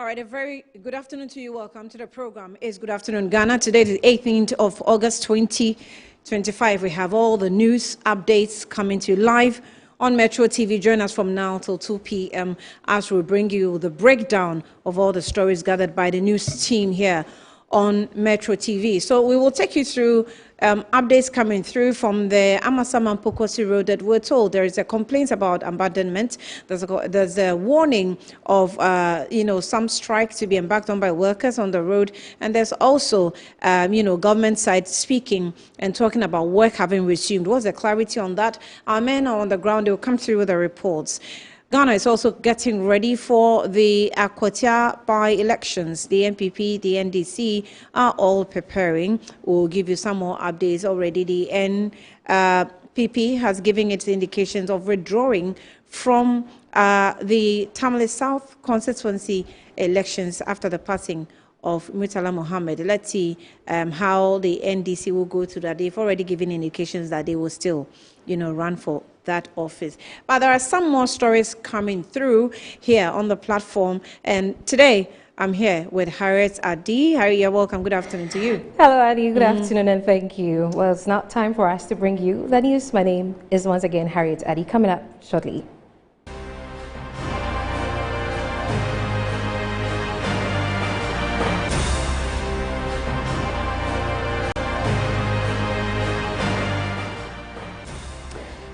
All right, a very good afternoon to you. Welcome to the program. It's Good Afternoon Ghana. Today is the 18th of August 2025. We have all the news updates coming to you live on Metro TV. Join us from now till 2 p.m. as we bring you the breakdown of all the stories gathered by the news team here on Metro TV. So we will take you through updates coming through from the Nsawam and Pokuase Road that we're told there is a complaint about abandonment. There's a warning of some strike to be embarked on by workers on the road, and there's also government side speaking and talking about work having resumed. What's the clarity on that? Our men are on the ground. They will come through with the reports. Ghana is also getting ready for the Akwatia by-elections. The NPP, the NDC are all preparing. We'll give you some more updates already. The NPP has given its indications of withdrawing from the Tamale South constituency elections after the passing of Murtala Mohammed. Let's see how the NDC will go through that. They've already given indications that they will still, run for that office. But there are some more stories coming through here on the platform. And today, I'm here with Harriet Adi. Harriet, you're welcome. Good afternoon to you. Hello, Adi. Good afternoon, and thank you. Well, it's now time for us to bring you the news. My name is once again Harriet Adi. Coming up shortly.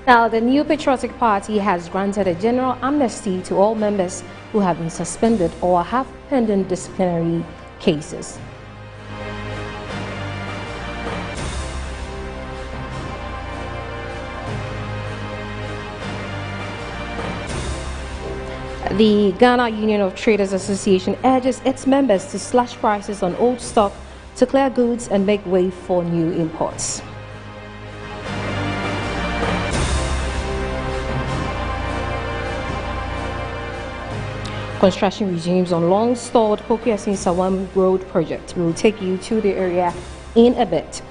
Now, the New Patriotic Party has granted a general amnesty to all members who have been suspended or have pending disciplinary cases. The Ghana Union of Traders Association urges its members to slash prices on old stock to clear goods and make way for new imports. Construction resumes on long-stalled Pokuase-Nsawam road project. We will take you to the area in a bit.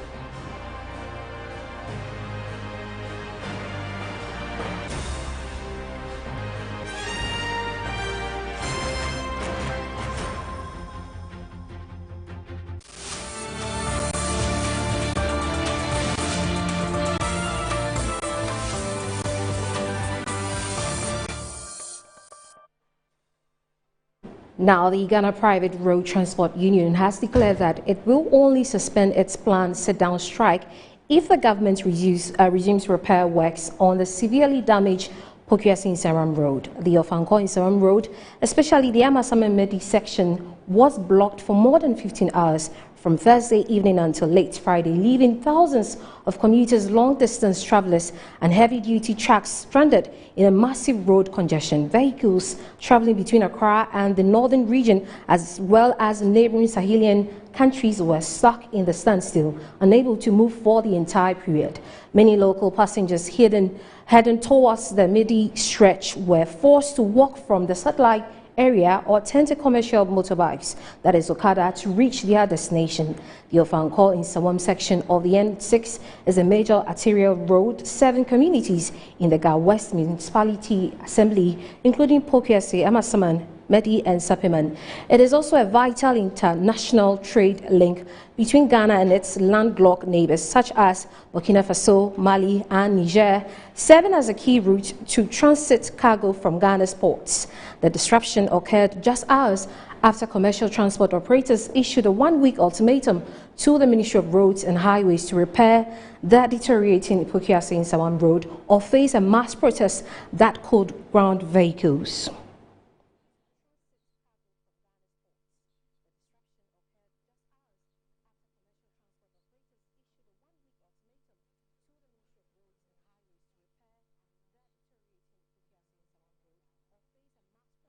Now, the Ghana Private Road Transport Union has declared that it will only suspend its planned sit-down strike if the government resumes repair works on the severely damaged Pokuase-Nsawam Road. The Pokuase-Nsawam Road, especially the Amasamemedi section, was blocked for more than 15 hours from Thursday evening until late Friday, leaving thousands of commuters, long-distance travelers, and heavy-duty trucks stranded in a massive road congestion. Vehicles traveling between Accra and the northern region, as well as neighboring Sahelian countries, were stuck in the standstill, unable to move for the entire period. Many local passengers heading towards the Medi stretch were forced to walk from the satellite area or tend to commercial motorbikes, that is Okada, to reach their destination. The Pokuase-Nsawam section of the N6 is a major arterial road serving communities in the Ga West Municipality Assembly, including Pokuase, Amasaman, Medi and Sapiman. It is also a vital international trade link between Ghana and its landlocked neighbors such as Burkina Faso, Mali and Niger, serving as a key route to transit cargo from Ghana's ports. The disruption occurred just hours after commercial transport operators issued a one-week ultimatum to the Ministry of Roads and Highways to repair the deteriorating Pokuase-Nsawam Road or face a mass protest that could ground vehicles.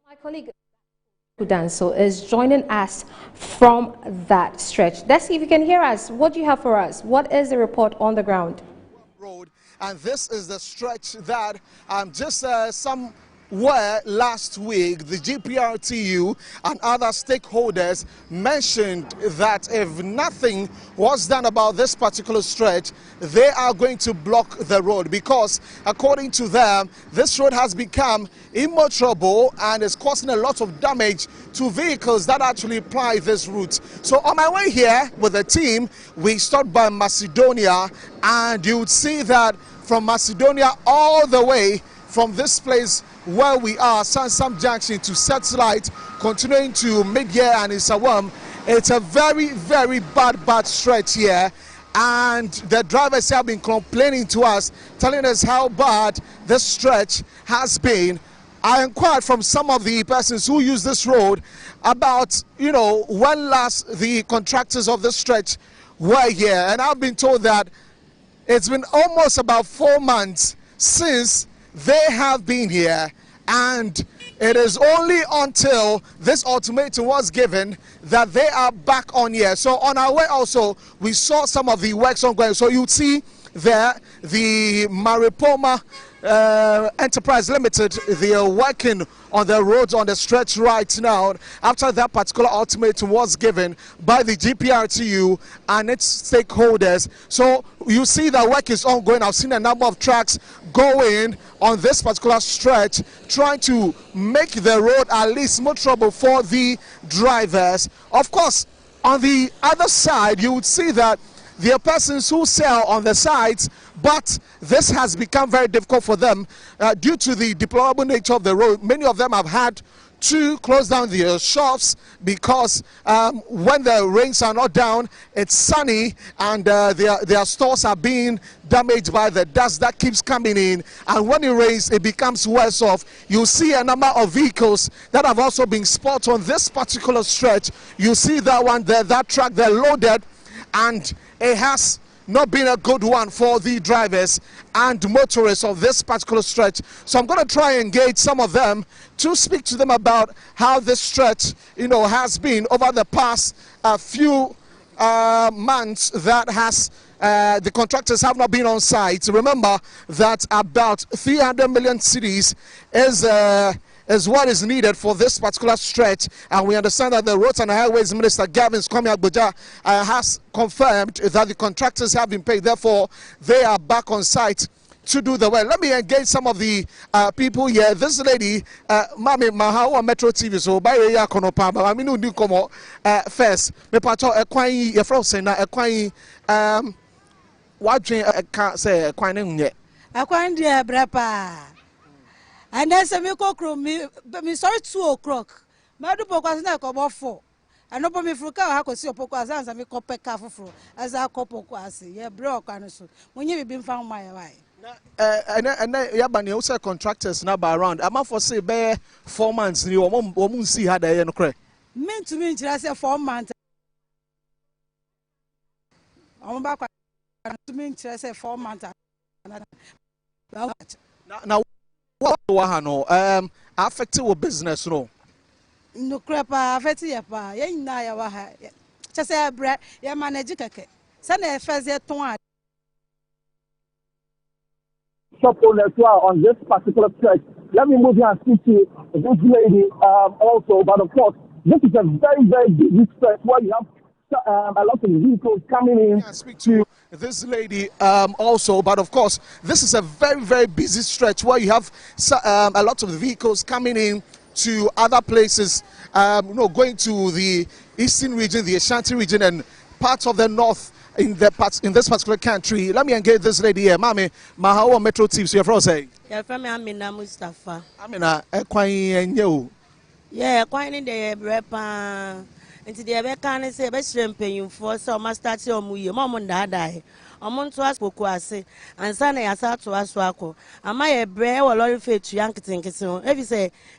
My colleague Danso is joining us from that stretch. Let's see if you can hear us. What do you have for us? What is the report on the ground? Road, and this is the stretch that just some where last week the GPRTU and other stakeholders mentioned that if nothing was done about this particular stretch, they are going to block the road because, according to them, this road has become immotorable and is causing a lot of damage to vehicles that actually ply this route. So on my way here with the team, we stopped by Macedonia, and you would see that from Macedonia all the way from this place where we are, Sansam Junction, to Satellite, continuing to Mid-Year and Nsawam, it's a very, very bad stretch here. And the drivers have been complaining to us, telling us how bad this stretch has been. I inquired from some of the persons who use this road about, when last the contractors of this stretch were here. And I've been told that it's been almost about 4 months since they have been here, and it is only until this ultimatum was given that they are back on here. So on our way also, we saw some of the works ongoing. So you'd see there the Maripoma Enterprise Limited, they are working on the roads on the stretch right now after that particular ultimatum was given by the GPRTU and its stakeholders. So you see that work is ongoing. I've seen a number of trucks going on this particular stretch, trying to make the road at least motorable for the drivers. Of course, on the other side, you would see that there are persons who sell on the sides, but this has become very difficult for them due to the deplorable nature of the road. Many of them have had to close down their shops because when the rains are not down, it's sunny, and their stores are being damaged by the dust that keeps coming in, and when it rains it becomes worse off. You see a number of vehicles that have also been spotted on this particular stretch. You see that one there, that truck, they're loaded, and it has not been a good one for the drivers and motorists of this particular stretch. So I'm going to try and engage some of them to speak to them about how this stretch, has been over the past few months that has the contractors have not been on site. Remember that about 300 million cedis is what is needed for this particular stretch, and we understand that the Roads and Highways Minister Gavin Kwame has confirmed that the contractors have been paid. Therefore, they are back on site to do the work. Let me engage some of the people here. This lady, Mami Mahawa Metro TV, so by ya konopa, I mean no komo first. Me pato ekwai ye fro say na ekwai wadwen ka say ekwai ne nye. Ekwai dia brapa. And then some me sorry 2 o'clock. Me do Pokuase na ko bo 4. And no me fruka ha ko si Pokuase ansa me ko peka foforo. As a ko Pokuase. Ye bre okwa so. Munye bibi mfa ma ya wai. And ya ba ne o say contractors na ba around. Am for say be 4 months ni o see ha da ye no kre. Me to me nchira say 4 months. Am ba kwa to me nchira say 4 months. Now what affected with business no crepa affected ya pa ya nyina ya wa ha chese ebra ya manage keke se na first ye ton shop owners who are on this particular stretch. Let me move here and speak to this lady also, but of course this is a very, very busy stretch where you have a lot of vehicles coming in. Yeah, speak to this lady also, but of course this is a very, very busy stretch where you have a lot of vehicles coming in to other places, going to the eastern region, the Ashanti region, and parts of the north in this particular country. Let me engage this lady here. Mami Mahawa Metro TV, so you're from say? Yeah, from Amina Mustafa. Amina, ekwai enye. Yeah, ekwai ni de brepa. Into the Abekane say, best champagne for so must start your muye, Mamon Dada. Among to us Pokuase, and Sunday I saw to us Wako. Am I a bray or lorry fit to Yanketing? So if you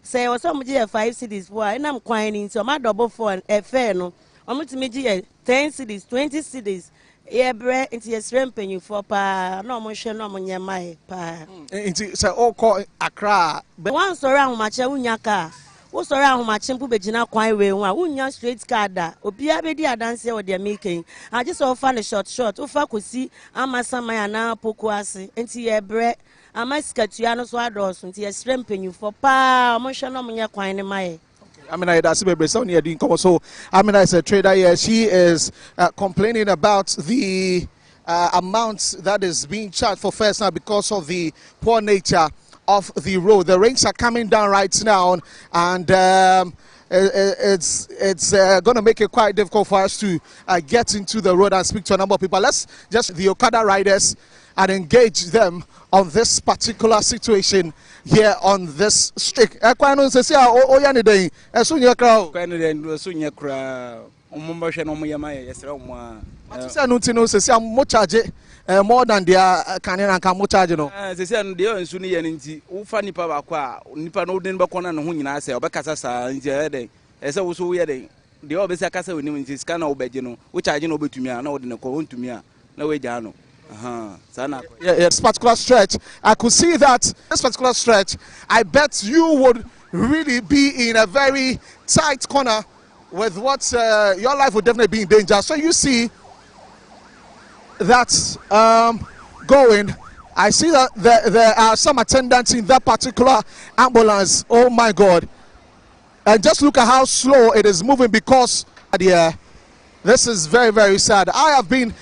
say, or some dear 5 cities, boy, and I'm quining so my double for a fair no. I'm to me 10 cities, 20 cities. Yeah, bread into your champagne for pa, no motion, no mon my pa. Into say, all call Accra. But once around Macha Unyaka. wo sorry ahomachempo begina kwan we ho a wonya straight card da obia be di adanse wo de making I just offer the short ufa kosi amasamaya na Pokuase enti ye bre amaskatua no so ados enti ye srempenyu for pa mo hwe no mnya kwan ne mae. Amina, that's so Amina is a trader here. She is complaining about the amount that is being charged for fares now because of the poor nature of the road. The rains are coming down right now, and it's going to make it quite difficult for us to get into the road and speak to a number of people. Let's just the Okada riders and engage them on this particular situation here on this street. I more than their canin and camotage, you know. They say, and they are Sunni and Ufani Pavaqua, Nipa no Denbacona and Hunina say, Obacasa in the other. As I was so wedding, the Obesa Casa with him in this can obey, you know, which I know to me, I know in a cone to me, no way, Jano. Sana. Yeah, this particular stretch, I could see that this particular stretch, I bet you would really be in a very tight corner with what your life would definitely be in danger. So you see that's going. I see that there are some attendants in that particular ambulance. Oh my God. And just look at how slow it is moving because this is very, very sad. I have been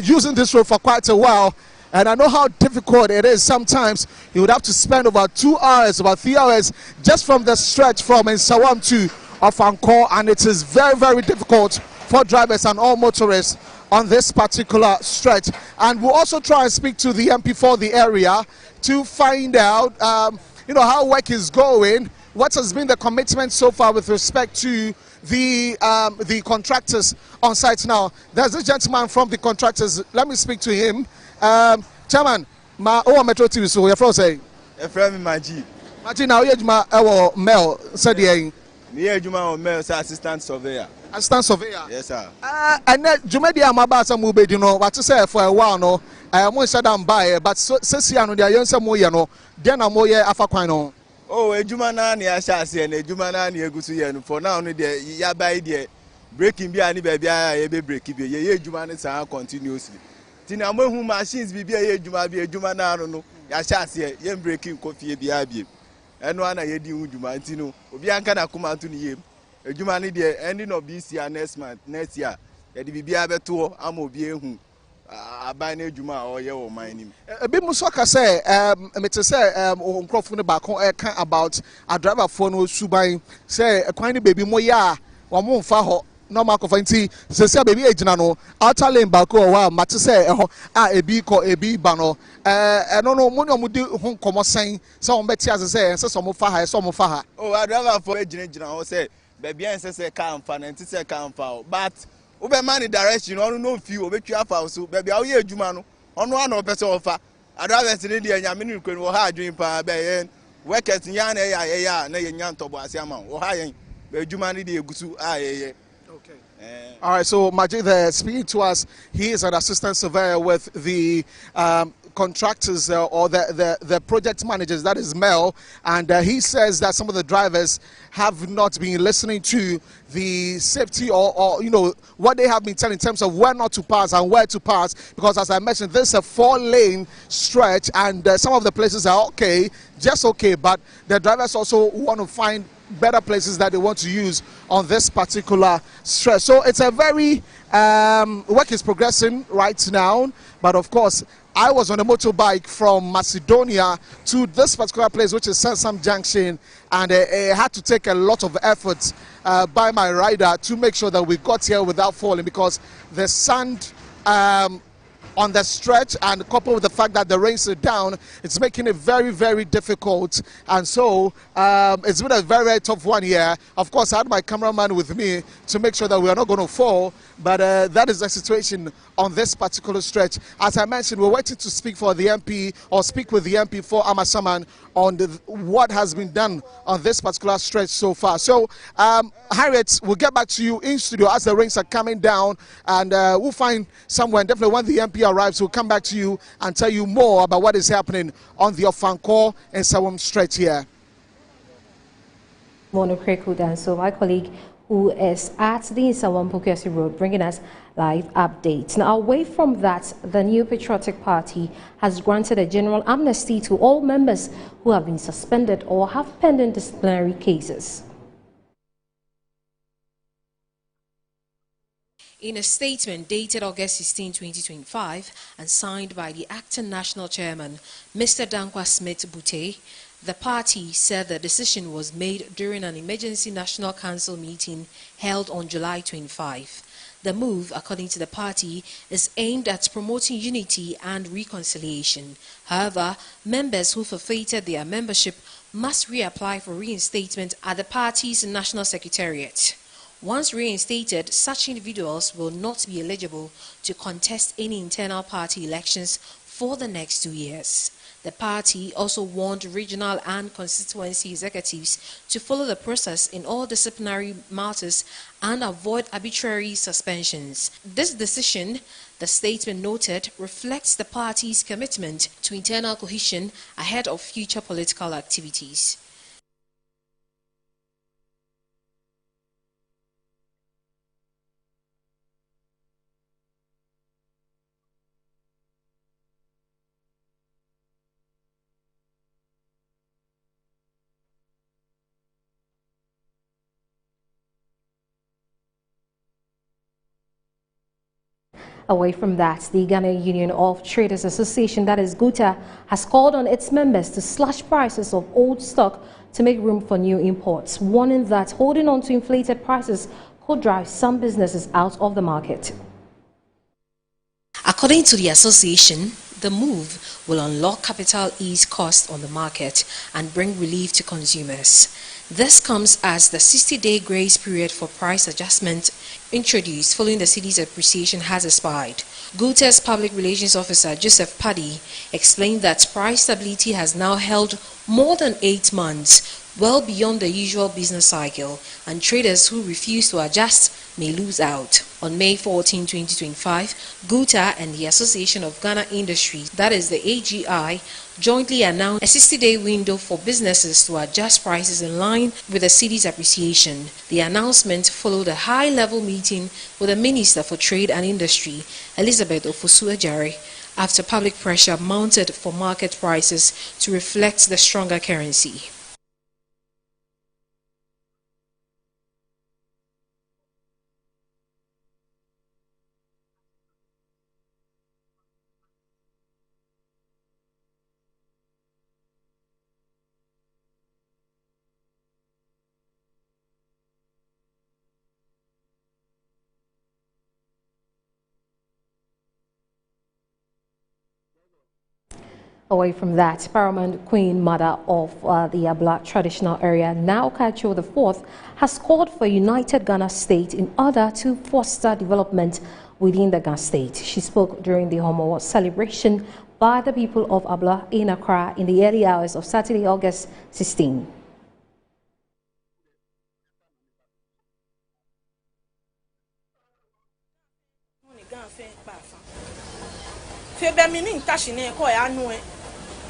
using this road for quite a while, and I know how difficult it is. Sometimes you would have to spend about 2 hours, about 3 hours, just from the stretch from Nsawam to Ofankor, and it is very, very difficult for drivers and all motorists on this particular stretch. And we'll also try and speak to the MP for the area to find out, how work is going, what has been the commitment so far with respect to the contractors on site now. There's a gentleman from the contractors. Let me speak to him. Chairman, Metro TV, so you're from say? You're from Maji. Maji, now you're Mel, said the Juma Mel, assistant surveyor. Assistant surveyor? Yes, sir. And then Jumedia Mabasa Mube, you know, what to say for a while, no. I am said I'm by, but Sessiano, the young Samoyano, then I'm more Afaquino. Oh, a Jumanani, I shall say, and a Jumanani, a good for now, the Yabai, breaking behind baby, I be breaking, ye Jumanis continuously. Tina, whom machines be a Jumanano, I shall say, yen breaking coffee, be Abi. And one I did Jumantino, Bianca come out to the a Jumani, the ending of this year, next year, that it be able to, I'm will be whom. Abane Juma or ye or mining. A bit Musaka say, on Crawford back about a driver phone who's Subai, say a quiny baby moya, or moon faho, no mark of anti, say baby ejano, outer lane back or while Matisse, a beak or a bee bano. I don't know, Mono would do home come saying, some betty as I say, and some of Faha, some of Faha. Oh, I'd rather for a general say, baby, and says a can't fan and say can't foul, but. Ube money direction on no few of which you have so baby how ye Jumano on one or better offer. I'd rather see the Yamin can or hard dream pa bay workers in Yan ya nay yan to Basiama or high Jumani de Gusu aye. Okay. All right, so Majid there speaking to us, he is an assistant surveyor with the contractors or the project managers, that is Mel, and he says that some of the drivers have not been listening to the safety or what they have been telling in terms of where not to pass and where to pass, because as I mentioned, this is a 4-lane stretch, and some of the places are okay, just okay, but the drivers also want to find better places that they want to use on this particular stretch. So it's a very work is progressing right now, but of course I was on a motorbike from Macedonia to this particular place, which is Nsawam Junction, and it had to take a lot of effort by my rider to make sure that we got here without falling, because the sand on the stretch, and coupled with the fact that the rains are down, it's making it very, very difficult. And so it's been a very, very tough one here. Of course, I had my cameraman with me to make sure that we are not going to fall, but that is the situation on this particular stretch. As I mentioned, we're waiting to speak for the MP, or speak with the MP for Amasaman on what has been done on this particular stretch so far. So, Harriet, we'll get back to you in studio as the rains are coming down, and we'll find somewhere, and definitely when the MP arrives, we'll come back to you and tell you more about what is happening on the Ofankor and Nsawam stretch here. And so my colleague who is at the Nsawam Pokuase Road bringing us live updates. Now, away from that, the New Patriotic Party has granted a general amnesty to all members who have been suspended or have pending disciplinary cases. In a statement dated August 16, 2025 and signed by the acting national chairman, Mr. Dankwa Smith-Bute, the party said the decision was made during an emergency National Council meeting held on July 25. The move, according to the party, is aimed at promoting unity and reconciliation. However, members who forfeited their membership must reapply for reinstatement at the party's national secretariat. Once reinstated, such individuals will not be eligible to contest any internal party elections for the next 2 years. The party also warned regional and constituency executives to follow the process in all disciplinary matters and avoid arbitrary suspensions. This decision, the statement noted, reflects the party's commitment to internal cohesion ahead of future political activities. Away from that, the Ghana Union of Traders Association, that is GUTA, has called on its members to slash prices of old stock to make room for new imports, warning that holding on to inflated prices could drive some businesses out of the market. According to the association, the move will unlock capital ease costs on the market and bring relief to consumers. This comes as the 60-day grace period for price adjustment introduced following the cedi's appreciation has expired. GUTA's public relations officer Joseph Paddy explained that price stability has now held more than 8 months, well beyond the usual business cycle, and traders who refuse to adjust may lose out. On May 14, 2025, GUTA and the Association of Ghana Industries, that is the AGI, jointly announced a 60-day window for businesses to adjust prices in line with the cedi's appreciation. The announcement followed a high-level meeting with the Minister for Trade and Industry, Elizabeth Ofosu-Ajare, after public pressure mounted for market prices to reflect the stronger currency. Away from that, Paramount Queen Mother of the Abla traditional area, now Kacho IV, has called for a united Ghana state in order to foster development within the Ghana state. She spoke during the Homo celebration by the people of Abla in Accra in the early hours of Saturday, August 16.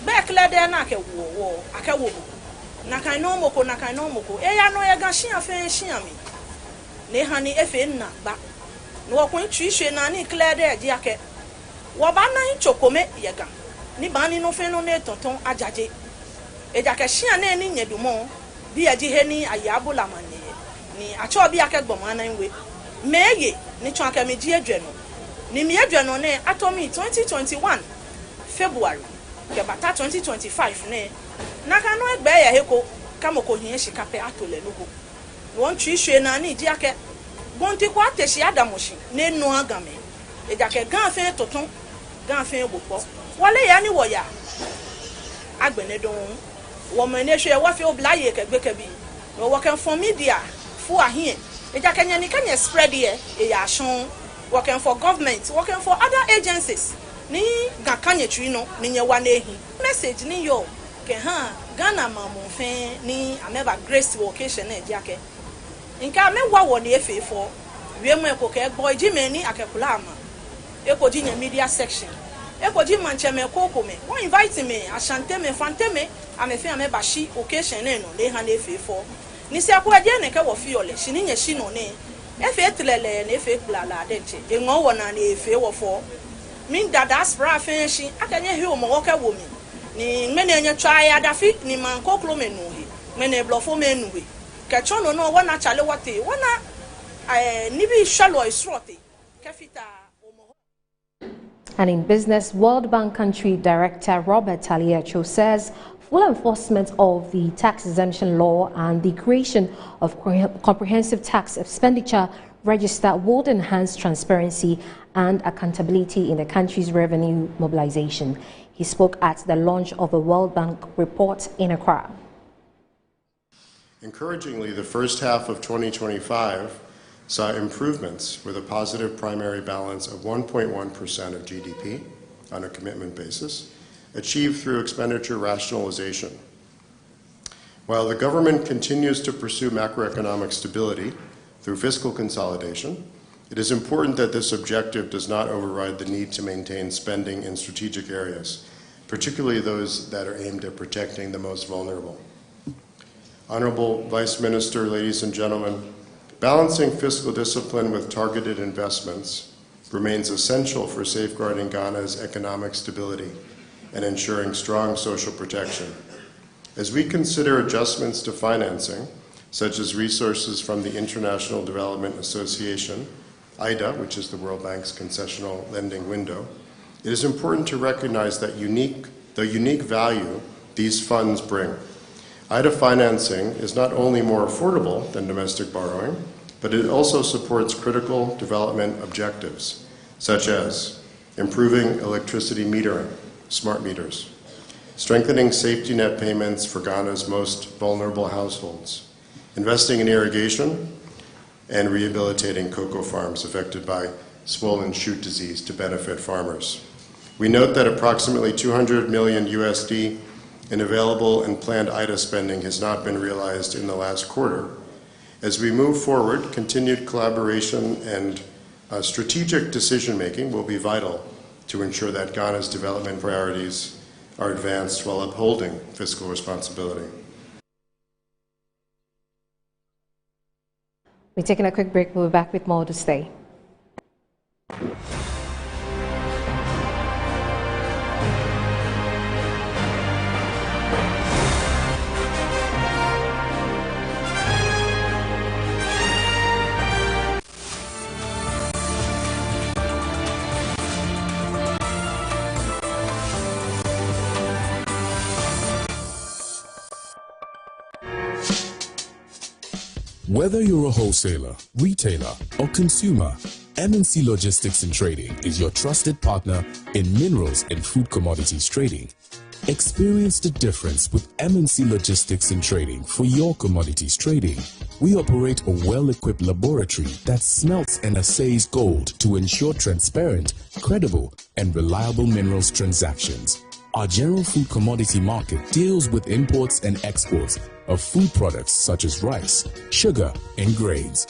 Bekle de na ke wo ake wo na kan no moko e ya no ya ga hia fe hia mi ne hani efe nna ba no ko ntwihwe na ni kle de agi ake wo ba nan chokome ye ga ni ba ni no fe no ne tonton ajaje e ja ke hia na ni nyedumo bi agi he ni ayabula manye ni acho bi ake gbomo anan we meye ni twa aka meji adwe no ni me adwe no ne atomi 2021 February Kebata 2025 ne naka no egbe ya heko kamoko hie shikape atole logo won twihwe na ni diake bonti kwa teshi adamoshi ne no agame ejake ganfe totun ganfe bopo wale ya ni woya agbene don wo mane hwe wa fe oblaye kegbekebi no wo kan for media fu ahie ejake nyani kan spread here e ya shon working for government working for other agencies ni gakanye twi no ni nyewa na ehi message ni yo ke ha Ghana mamonfe ni ameba grace vocation na ejiake nka mewa wo ni efefo wiemu ekoke egbo ejimeni akekula ama ekoji nya media section ekoji mancheme kokome won invite me asante me fante me amefe ameba shi occasion no le ha na efefo ni se akwa je ne ka wo fiole shini nya shi no ne efe tlele ne efe blala dente enwo wo na ne efe wo fo min dada spra fe shi akanye he o mo ka wo mi ni mene nya twa ya dafi ni man koklo menu he mene blofo menu he ka chono no wo na chale wote wo na ni bi shalo isrote ka fita. And in business, World Bank Country Director Robert Taliecho says full enforcement of the tax exemption law and the creation of comprehensive tax expenditure register would enhance transparency and accountability in the country's revenue mobilization. He spoke at the launch of a World Bank report in Accra. Encouragingly, the first half of 2025 saw improvements with a positive primary balance of 1.1% of GDP on a commitment basis, achieved through expenditure rationalization. While the government continues to pursue macroeconomic stability through fiscal consolidation, it is important that this objective does not override the need to maintain spending in strategic areas, particularly those that are aimed at protecting the most vulnerable. Honorable Vice Minister, ladies and gentlemen, balancing fiscal discipline with targeted investments remains essential for safeguarding Ghana's economic stability and ensuring strong social protection. As we consider adjustments to financing, such as resources from the International Development Association, IDA, which is the World Bank's concessional lending window, it is important to recognize that the unique value these funds bring. IDA financing is not only more affordable than domestic borrowing, but it also supports critical development objectives, such as improving electricity metering, smart meters, strengthening safety net payments for Ghana's most vulnerable households, investing in irrigation, and rehabilitating cocoa farms affected by swollen shoot disease to benefit farmers. We note that approximately $200 million USD in available and planned IDA spending has not been realized in the last quarter. As we move forward, continued collaboration and strategic decision-making will be vital to ensure that Ghana's development priorities are advanced while upholding fiscal responsibility. We're taking a quick break. We'll be back with more to stay. Whether you're a wholesaler, retailer, or consumer, MNC Logistics and Trading is your trusted partner in minerals and food commodities trading. Experience the difference with MNC Logistics and Trading for your commodities trading. We operate a well-equipped laboratory that smelts and assays gold to ensure transparent, credible, and reliable minerals transactions. Our general food commodity market deals with imports and exports of food products such as rice, sugar, and grains.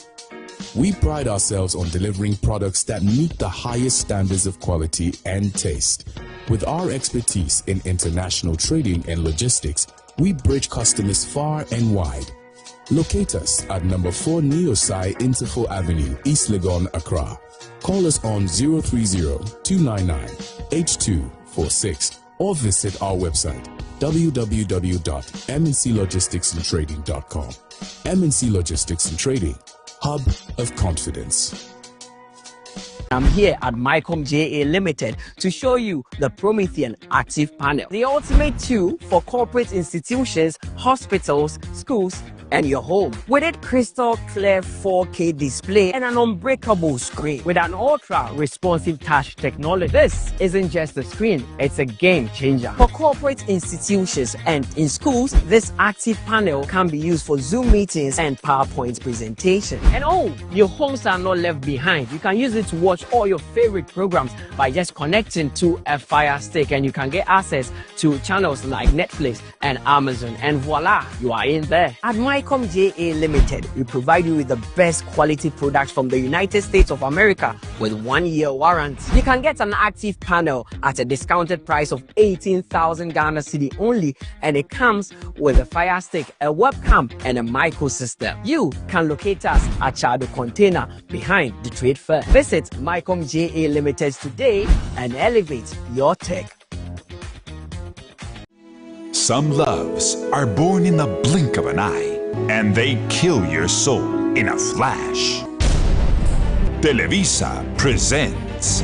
We pride ourselves on delivering products that meet the highest standards of quality and taste. With our expertise in international trading and logistics, we bridge customers far and wide. Locate us at number 4 Neosai Interfo Avenue, East Legon, Accra. Call us on 030-299-8246 or visit our website www.mnclogisticsandtrading.com. MNC Logistics and Trading, hub of confidence. I'm here at Mycom JA Limited to show you the Promethean Active Panel, the ultimate tool for corporate institutions, hospitals, schools, and your home. With its crystal clear 4K display and an unbreakable screen with an ultra responsive touch technology, this isn't just a screen, it's a game changer. For corporate institutions and in schools, this active panel can be used for Zoom meetings and PowerPoint presentation. And oh, your homes are not left behind. You can use it to watch all your favorite programs by just connecting to a Fire Stick, and you can get access to channels like Netflix and Amazon, and voila, you are in there. At Mycom JA Limited, we provide you with the best quality products from the United States of America with 1-year warranty. You can get an active panel at a discounted price of 18,000 Ghana cedi only, and it comes with a fire stick, a webcam, and a micro system. You can locate us at Chado Container behind the trade fair. Visit Mycom JA Limited today and elevate your tech. Some loves are born in the blink of an eye, and they kill your soul in a flash. Televisa presents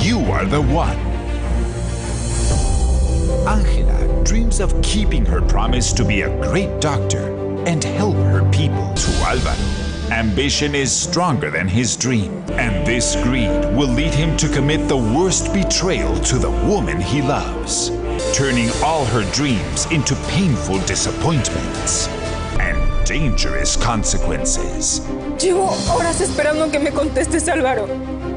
You Are the One. Angela dreams of keeping her promise to be a great doctor and help her people. To Alvaro, ambition is stronger than his dream, and this greed will lead him to commit the worst betrayal to the woman he loves, turning all her dreams into painful disappointments and dangerous consequences. Llevo horas esperando que me contestes, Álvaro.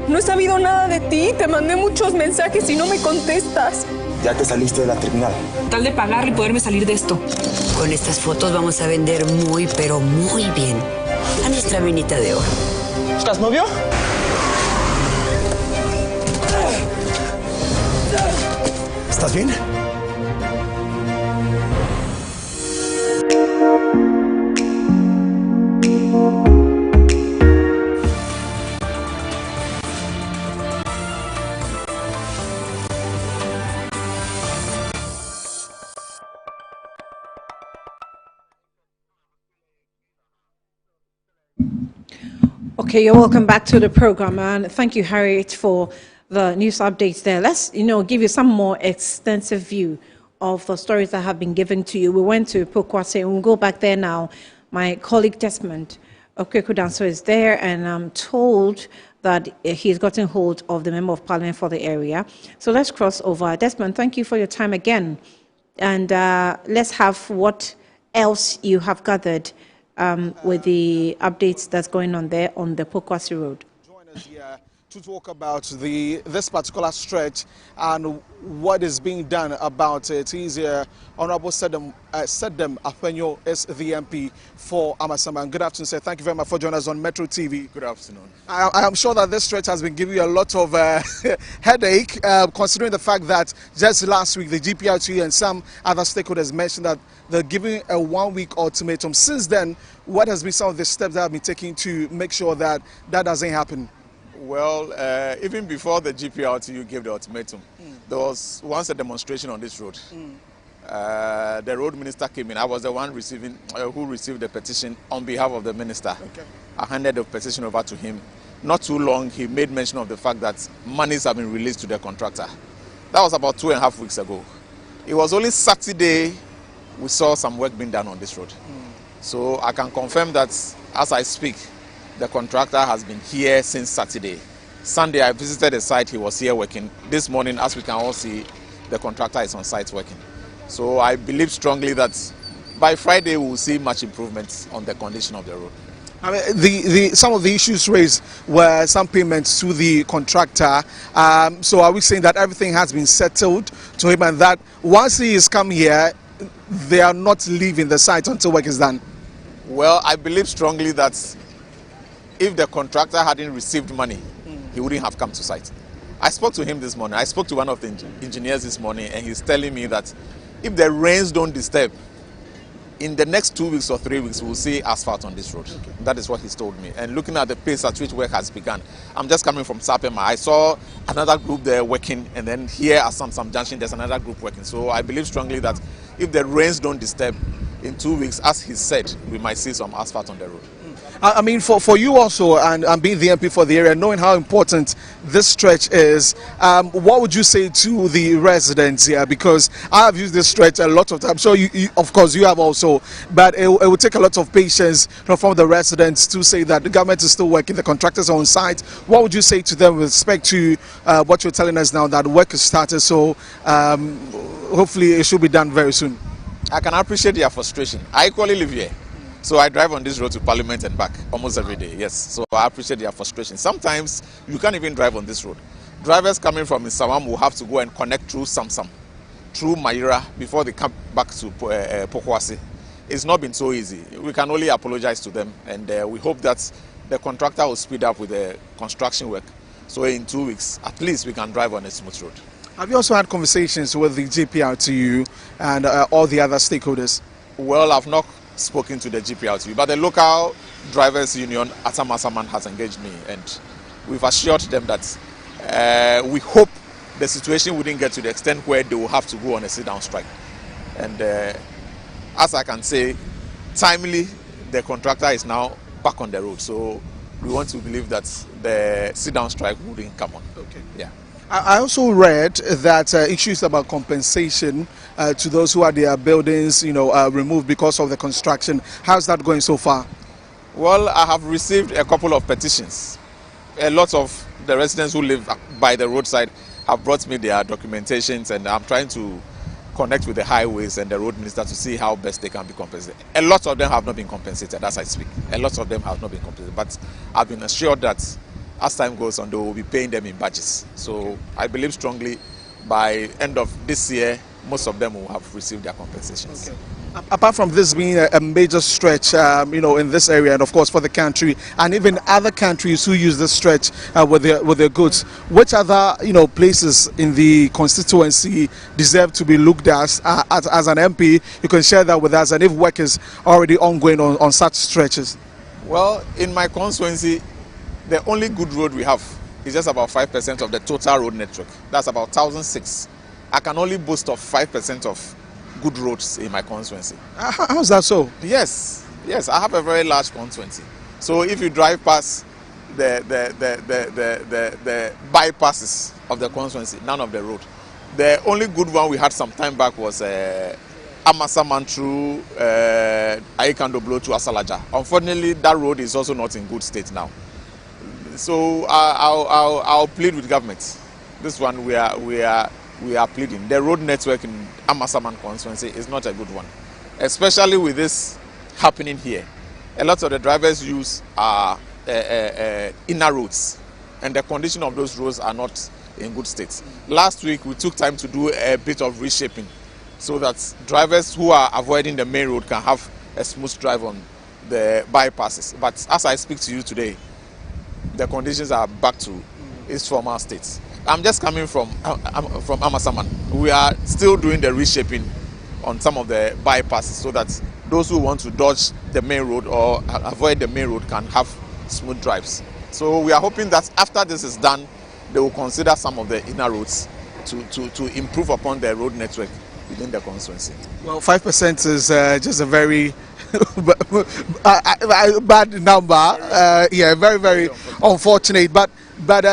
No he sabido nada de ti, te mandé muchos mensajes y no me contestas. Ya te saliste de la terminal. Tal de pagar y poderme salir de esto. Con estas fotos vamos a vender muy, pero muy bien a nuestra minita de oro. ¿Estás novio? ¿Estás bien? Okay, you're welcome back to the program, and thank you, Harriet, for the news updates there. Let's, give you some more extensive view of the stories that have been given to you. We went to Pokuase, and we'll go back there now. My colleague Desmond Okweku-Danso is there, and I'm told that he's gotten hold of the Member of Parliament for the area. So let's cross over. Desmond, thank you for your time again. And let's have what else you have gathered with the updates that's going on there on the Pokuase Road. Join us here to talk about this particular stretch and what is being done about it. He's here. Honorable Sedem Afenyo is the MP for Amasaman. Good afternoon, sir. Thank you very much for joining us on Metro TV. Good afternoon. I am sure that this stretch has been giving you a lot of headache, considering the fact that just last week the GPRT and some other stakeholders mentioned that they're giving a 1-week ultimatum. Since then, what has been some of the steps that have been taken to make sure that that doesn't happen? Well, even before the GPRTU gave the ultimatum, there was once a demonstration on this road. The road minister came in. I was the one who received the petition on behalf of the minister. Okay. I handed the petition over to him. Not too long, he made mention of the fact that monies have been released to the contractor. That was about 2.5 weeks ago. It was only Saturday we saw some work being done on this road. So I can confirm that as I speak, the contractor has been here since Saturday. Sunday, I visited the site, he was here working. This morning, as we can all see, the contractor is on site working. So I believe strongly that by Friday, we will see much improvement on the condition of the road. I mean, some of the issues raised were some payments to the contractor. So are we saying that everything has been settled to him and that once he is come here, they are not leaving the site until work is done? Well, I believe strongly that if the contractor hadn't received money, he wouldn't have come to site. I spoke to him this morning. I spoke to one of the engineers this morning, and he's telling me that if the rains don't disturb, in the next 2 weeks or 3 weeks, we'll see asphalt on this road. Okay. That is what he's told me. And looking at the pace at which work has begun, I'm just coming from Sapema. I saw another group there working, and then here at some Junction, there's another group working. So I believe strongly that if the rains don't disturb, in 2 weeks, as he said, we might see some asphalt on the road. I mean, for you also, and being the MP for the area, knowing how important this stretch is, what would you say to the residents here? Because I have used this stretch a lot of times. So, of course, you have also. But it will take a lot of patience from the residents to say that the government is still working, the contractors are on site. What would you say to them with respect to what you're telling us now, that work has started? So, hopefully, it should be done very soon. I can appreciate their frustration. I equally live here. So I drive on this road to Parliament and back almost every day, yes. So I appreciate their frustration. Sometimes you can't even drive on this road. Drivers coming from Nsawam will have to go and connect through Samsam, through Maira, before they come back to Pokuase. it's not been so easy. We can only apologize to them, and we hope that the contractor will speed up with the construction work. So in 2 weeks, at least we can drive on a smooth road. Have you also had conversations with the GPRTU and all the other stakeholders? Well, I've not spoken to the GPRTU, but the local drivers union, Pokuase-Nsawam, has engaged me, and we've assured them that we hope the situation wouldn't get to the extent where they will have to go on a sit-down strike. And as I can say, timely, the contractor is now back on the road. So we want to believe that the sit-down strike wouldn't come on. Okay. Yeah. I also read that issues about compensation to those who had their buildings, removed because of the construction. How's that going so far? Well, I have received a couple of petitions. A lot of the residents who live by the roadside have brought me their documentations, and I'm trying to connect with the highways and the road minister to see how best they can be compensated. A lot of them have not been compensated as I speak. A lot of them have not been compensated, but I've been assured that as time goes on, they will be paying them in batches. So I believe strongly by end of this year, most of them will have received their compensations. Okay. Apart from this being a major stretch, in this area, and of course for the country, and even other countries who use this stretch with their goods, which other places in the constituency deserve to be looked at as an MP? You can share that with us, and if work is already ongoing on such stretches. Well, in my constituency, the only good road we have is just about 5% of the total road network. That's about 1,006. I can only boast of 5% of good roads in my constituency. How's that so? Yes, I have a very large constituency. So if you drive past the bypasses of the constituency, none of the road. The only good one we had some time back was Amasaman through Ayikando to Asalaja. Unfortunately, that road is also not in good state now. So I'll plead with government. This one we are pleading. The road network in Amasaman constituency is not a good one, especially with this happening here. A lot of the drivers use inner roads, and the condition of those roads are not in good state. Last week we took time to do a bit of reshaping so that drivers who are avoiding the main road can have a smooth drive on the bypasses. But as I speak to you today, the conditions are back to its former state. I'm just coming from Amasaman. We are still doing the reshaping on some of the bypasses so that those who want to dodge the main road or avoid the main road can have smooth drives. So we are hoping that after this is done, they will consider some of the inner roads to improve upon the road network within the constituency. Well, 5% is just a very bad number. Very, very unfortunate. But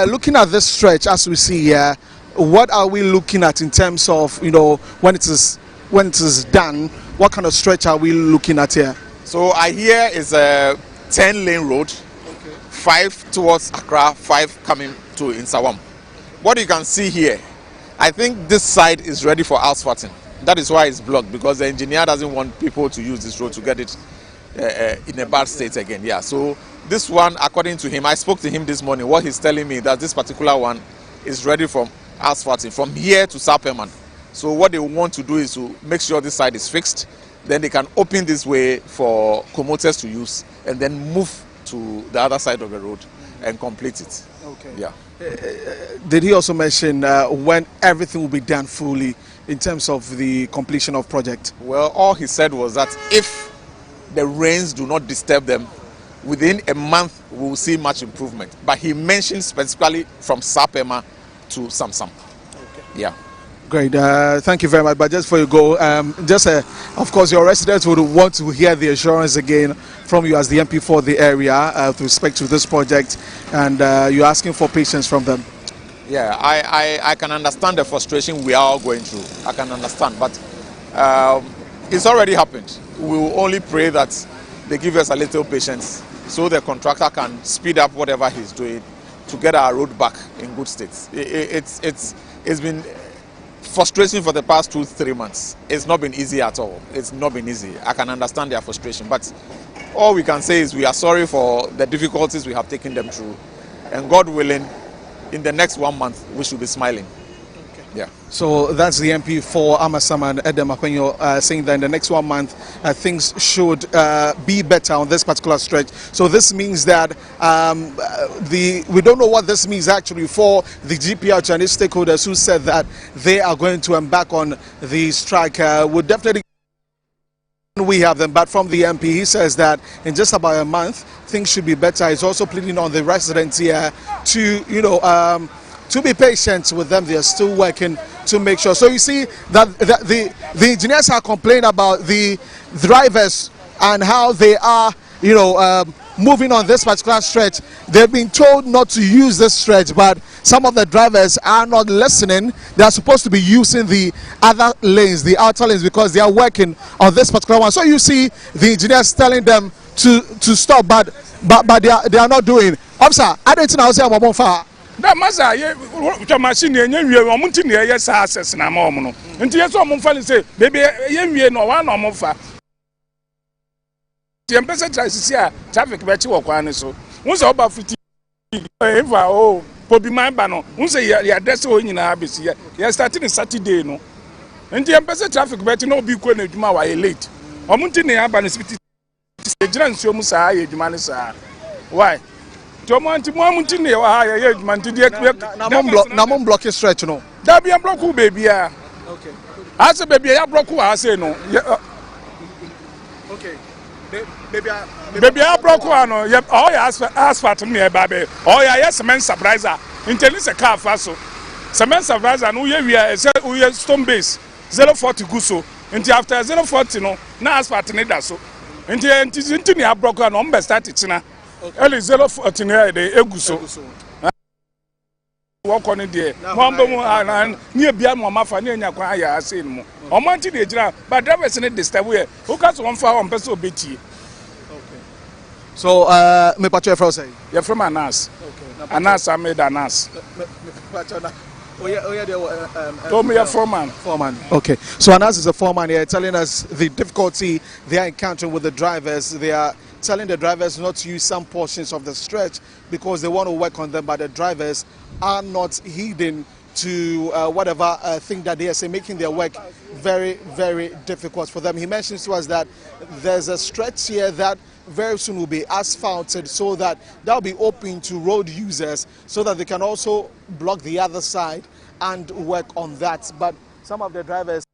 looking at this stretch, as we see here, what are we looking at in terms of when it is done? What kind of stretch are we looking at here? So I hear is a 10-lane road, 5 towards Accra, 5 coming to Nsawam. What you can see here, I think this side is ready for asphalting. That is why it's blocked, because the engineer doesn't want people to use this road to get it in a bad state again. Yeah, so this one, according to him, I spoke to him this morning. What he's telling me that this particular one is ready from asphalting from here to Sapeman. So what they want to do is to make sure this side is fixed. Then they can open this way for commuters to use, and then move to the other side of the road and complete it. Okay. Yeah. Did he also mention when everything will be done fully in terms of the completion of project? Well, all he said was that if the rains do not disturb them, within a month we will see much improvement. But he mentioned specifically from Sapema to Samsam. Okay. Yeah. Great. Thank you very much. But just before you go, of course, your residents would want to hear the assurance again from you as the MP for the area with respect to this project, and you're asking for patience from them. Yeah, I can understand the frustration we are all going through. I can understand, but it's already happened. We will only pray that they give us a little patience so the contractor can speed up whatever he's doing to get our road back in good state. It's been frustrating for the past 2-3 months. It's not been easy at all. It's not been easy. I can understand their frustration, but all we can say is we are sorry for the difficulties we have taken them through, and God willing, in the next 1 month we should be smiling. Okay. Yeah. So that's the MP for Amasama and Edem Akwenyo saying that in the next 1 month things should be better on this particular stretch. So this means that we don't know what this means actually for the GPR and its stakeholders who said that they are going to embark on the strike. Would definitely we have them, but from the MP, he says that in just about a month things should be better. He's also pleading on the residents here to to be patient with them. They are still working to make sure. So you see that the engineers are complaining about the drivers and how they are, moving on this particular stretch. They've been told not to use this stretch, but some of the drivers are not listening. They are supposed to be using the other lanes, the outer lanes, because they are working on this particular one. So you see the engineers telling them to stop, but they are not doing. Officer, I don't know how that masa ye machine ye nwie omunti ne ye sa access na ma omo no nti ye so omo fa say baby ye nwie no wa na omo fa ye mpese traffic be chi wo kwan so won se oba fiti eva o pobi man ba no won se ye adress o nyina abesi ye starting Saturday no nti ye mpese traffic be chi no obi ko na adwuma wa ye late omunti ne aba no sipiti se gira nsuo mu sa ye adwuma ne sa why Tomanti Mamunti, Namon block is stretch, no. That be a block, baby. Okay. As a baby, I broke, I say no. Okay. Baby, I broke one. Oh, yeah, asphalt to me, baby. Oh, yeah, yes, a man surpriser. Until it's a car fast. Some man surpriser, and we are stone base 040 Guso. Until after 040, no, now asphalt in it. So until I broke one, I'm started. Early 014 the eguso. Walk on it there. Mom near Biam Mafa near Yakwa, I say no. On Monty the Jira, but that was in it this time. Who got 1 for 1 peso BT? Okay. So, me pacho say you're from Anas. Okay. Anas, I made Anas. Oh yeah, told me a foreman. Okay. So Anas is a foreman here telling us the difficulty they are encountering with the drivers. They are telling the drivers not to use some portions of the stretch because they want to work on them, but the drivers are not heeding to whatever thing that they are saying, making their work very, very difficult for them. He mentions to us that there's a stretch here that very soon will be asphalted so that will be open to road users so that they can also block the other side and work on that. But some of the drivers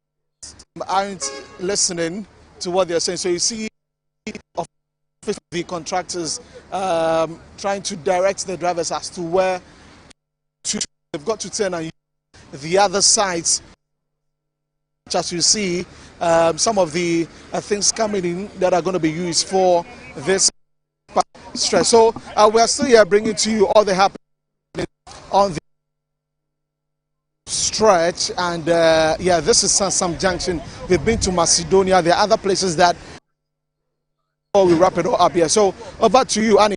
aren't listening to what they're saying. So you see the contractors trying to direct the drivers as to where they've got to turn and use the other sides. As you see, some of the things coming in that are going to be used for this stretch. So we are still here bringing to you all the happening on the stretch, and yeah, this is some junction. We've been to Macedonia. There are other places that we wrap it all up here. So over to you, Annie.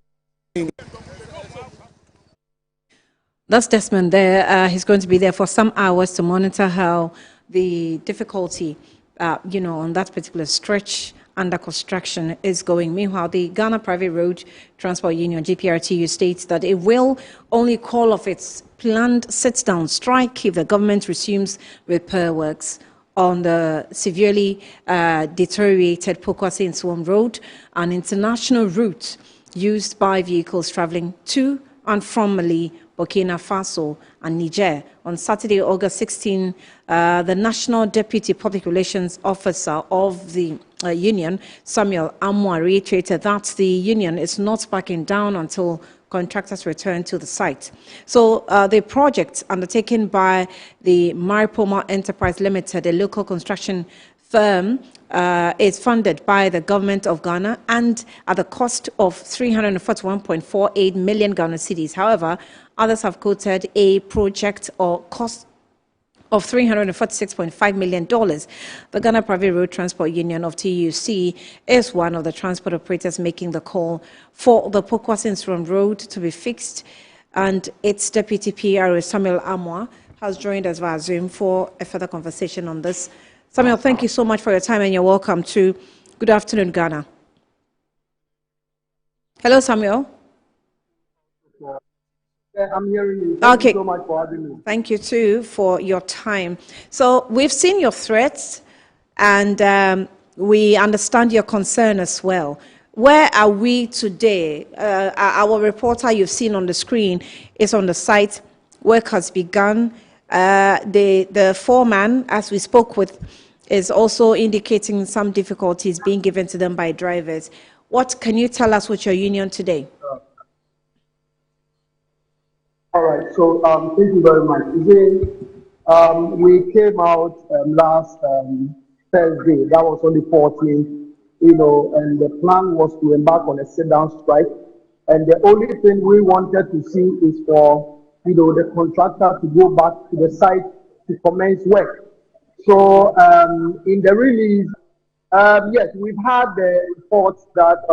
That's Desmond there. He's going to be there for some hours to monitor how the difficulty, on that particular stretch under construction is going. Meanwhile, the Ghana Private Road Transport Union, GPRTU, states that it will only call off its planned sit-down strike if the government resumes repair works on the severely deteriorated Pokuase-Nsawam Road, an international route used by vehicles traveling to and from Mali, Burkina Faso and Niger. On Saturday, August 16, the National Deputy Public Relations Officer of the union, Samuel Amwa, reiterated that the union is not backing down until contractors return to the site. So the project undertaken by the Maripoma Enterprise Limited, a local construction firm, is funded by the government of Ghana and at the cost of 341.48 million Ghana cedis. However, others have quoted a project or cost of $346.5 million. The Ghana Private Road Transport Union of TUC is one of the transport operators making the call for the Pokuase-Nsawam Road to be fixed, and its deputy PRO, Samuel Amwa, has joined us via Zoom for a further conversation on this. Samuel, thank you so much for your time and you're welcome to Good Afternoon, Ghana. Hello, Samuel. I'm hearing you. Thank Okay. you so much for having me. Thank you too for your time. So we've seen your threats, and we understand your concern as well. Where are we today? Our reporter you've seen on the screen is on the site. Work has begun. The foreman, as we spoke with, is also indicating some difficulties being given to them by drivers. What can you tell us with your union today? All right, so thank you very much. We came out last Thursday, that was on the 14th, and the plan was to embark on a sit-down strike. And the only thing we wanted to see is for, the contractor to go back to the site to commence work. So in the release, yes, we've had the reports that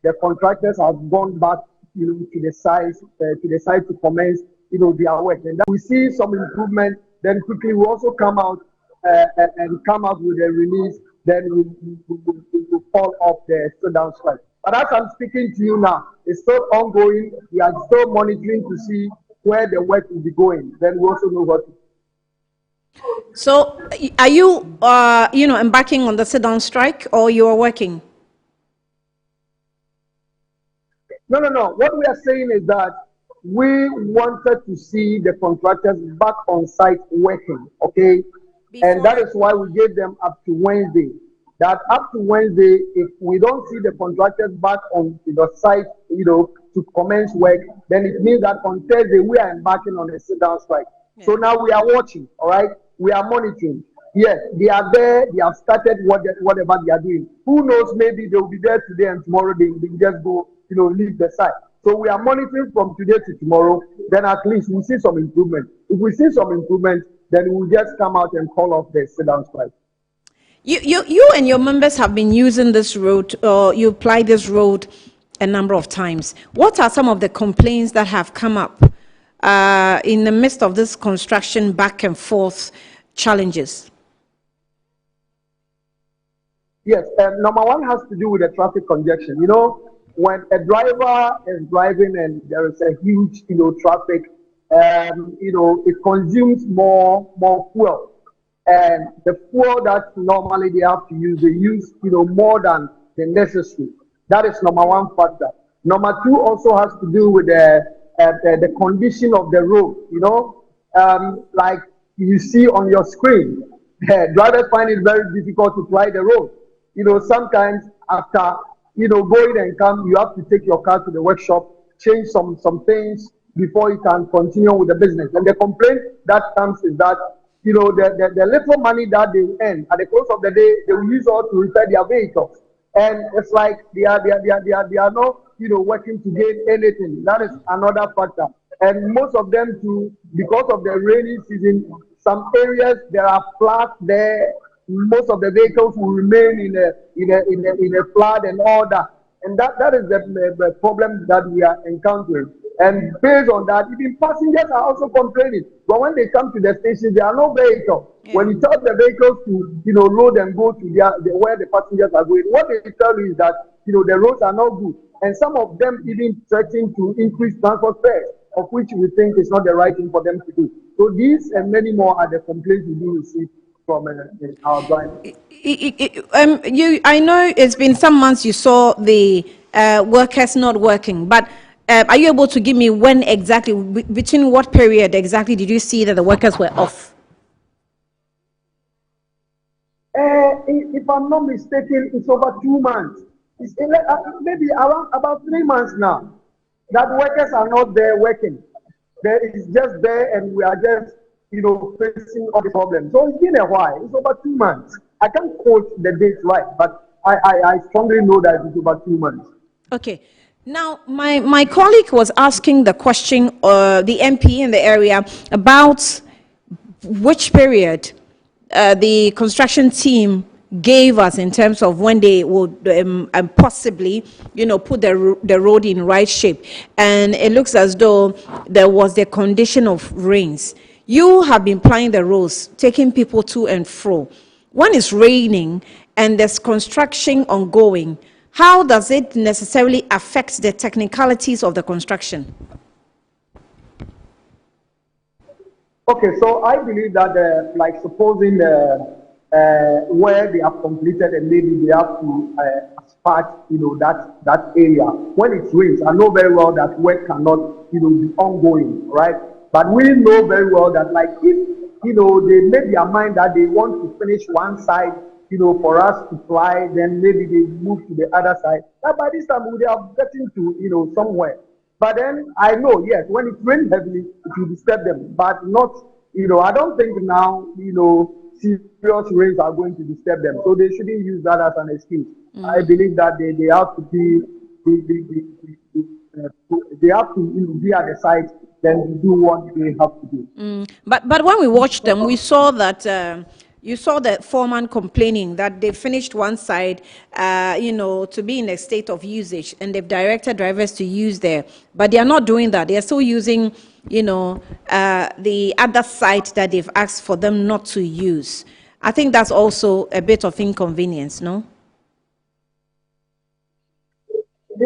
the contractors have gone back, to the site to commence, their work, and we see some improvement. Then quickly we also come out and come out with a release. Then we fall off the sit-down strike. But as I'm speaking to you now, it's still ongoing. We are still monitoring to see where the work will be going. Then we also know what. So, are you, embarking on the sit-down strike, or you are working? No. What we are saying is that we wanted to see the contractors back on site working, okay? And that is why we gave them up to Wednesday. That up to Wednesday, if we don't see the contractors back on the site, to commence work, then it means that on Thursday we are embarking on a sit-down strike. Yeah. So now we are watching, all right? We are monitoring. Yes, they are there. They have started whatever they are doing. Who knows? Maybe they will be there today, and tomorrow they just go, leave the site. So we are monitoring from today to tomorrow. Then at least we see some improvement. If we see some improvement, then we'll just come out and call off the sit-down strike. You and your members have been using this road, or you apply this road a number of times. What are some of the complaints that have come up in the midst of this construction back and forth challenges? Yes, number one has to do with the traffic congestion. When a driver is driving and there is a huge, traffic, it consumes more fuel. And the fuel that normally they have to use, they use, more than the necessary. That is number one factor. Number two also has to do with the condition of the road. Like you see on your screen, drivers find it very difficult to ply the road. Sometimes after going and come, you have to take your car to the workshop, change some things before you can continue with the business. And the complaint that comes is that the little money that they earn at the close of the day, they will use all to repair their vehicles. And it's like they are not working to gain anything. That is another factor. And most of them too, because of the rainy season, some areas there are floods there. Most of the vehicles will remain in a flood and all that. And that is the problem that we are encountering. And based on that, even passengers are also complaining. But when they come to the station, there are no vehicles. Yeah. When you tell the vehicles to load and go to where the passengers are going, what they tell you is that the roads are not good. And some of them even threaten to increase transport fares, of which we think is not the right thing for them to do. So these and many more are the complaints we do receive from our drivers. I know it's been some months you saw the workers not working, but are you able to give me when exactly, between what period exactly did you see that the workers were off? If I'm not mistaken, it's over 2 months. It's maybe around about 3 months now that workers are not there working. It's just there, and we are just facing all the problems. So it's been a while. It's over 2 months. I can't quote the date right, but I strongly know that it's over 2 months. Okay. Now, my colleague was asking the question, the MP in the area, about which period the construction team gave us in terms of when they would possibly, put the road in right shape. And it looks as though there was the condition of rains. You have been plying the roads, taking people to and fro. When it's raining and there's construction ongoing, how does it necessarily affect the technicalities of the construction? Okay, so I believe that, like, supposing where they have completed and maybe they have to asphalt, that area. When it rains, I know very well that work cannot, be ongoing, right? But we know very well that, like, if, they make their mind that they want to finish one side, for us to fly, then maybe they move to the other side. But by this time, we are getting to, somewhere. But then I know, yes, when it rains heavily, it will disturb them, but not, I don't think now, serious rains are going to disturb them. So they shouldn't use that as an excuse. I believe that they have to be, they have to be at the site, then do what they have to do. But when we watched them, we saw that you saw the foreman complaining that they finished one side, to be in a state of usage, and they've directed drivers to use there. But they are not doing that. They are still using, the other side that they've asked for them not to use. I think that's also a bit of inconvenience, no?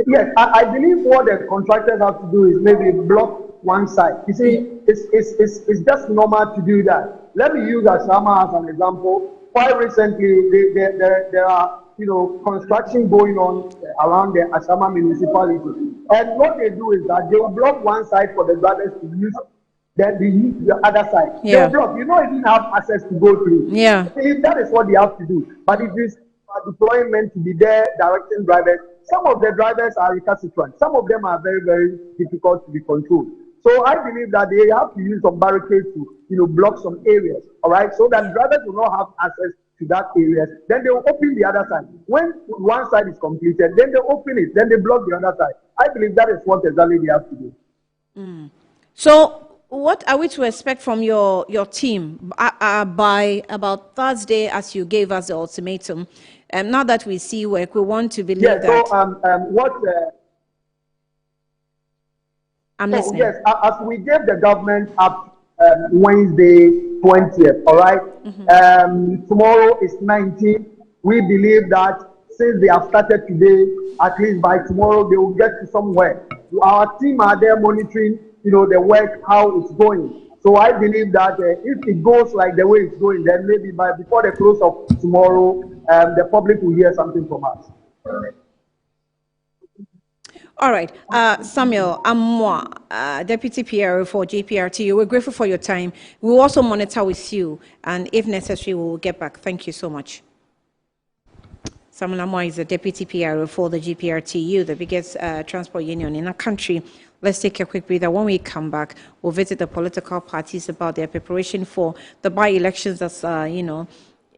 Yes, I believe what the contractors have to do is maybe block one side. You see, it's just normal to do that. Let me use Ashama as an example. Quite recently, there are construction going on around the Ashama municipality, and what they do is that they will block one side for the drivers to use, then they use the other side. Yeah. They block. You didn't have access to go through. Yeah. That is what they have to do. But it is deployment to be there directing drivers. Some of the drivers are recalcitrant. Some of them are very, very difficult to be controlled. So I believe that they have to use some barricades to, block some areas, all right, so that drivers will not have access to that area. Then they will open the other side. When one side is completed, then they open it, then they block the other side. I believe that is what exactly they have to do. So what are we to expect from your team by about Thursday, as you gave us the ultimatum? Now that we see work, we want to believe that. I'm listening. Yes, as we gave the government up Wednesday 20th, all right? Tomorrow is 19th. We believe that since they have started today, at least by tomorrow they will get to somewhere. Our team are there monitoring, the work, how it's going. So I believe that if it goes like the way it's going, then maybe before the close of tomorrow, the public will hear something from us. All right. Samuel Amwa, Deputy PRO for JPRTU, we're grateful for your time. We'll also monitor with you, and if necessary, we'll get back. Thank you so much. Samuel Amwa is the Deputy PRO for the JPRTU, the biggest transport union in our country. Let's take a quick breather. When we come back, we'll visit the political parties about their preparation for the by-elections that's,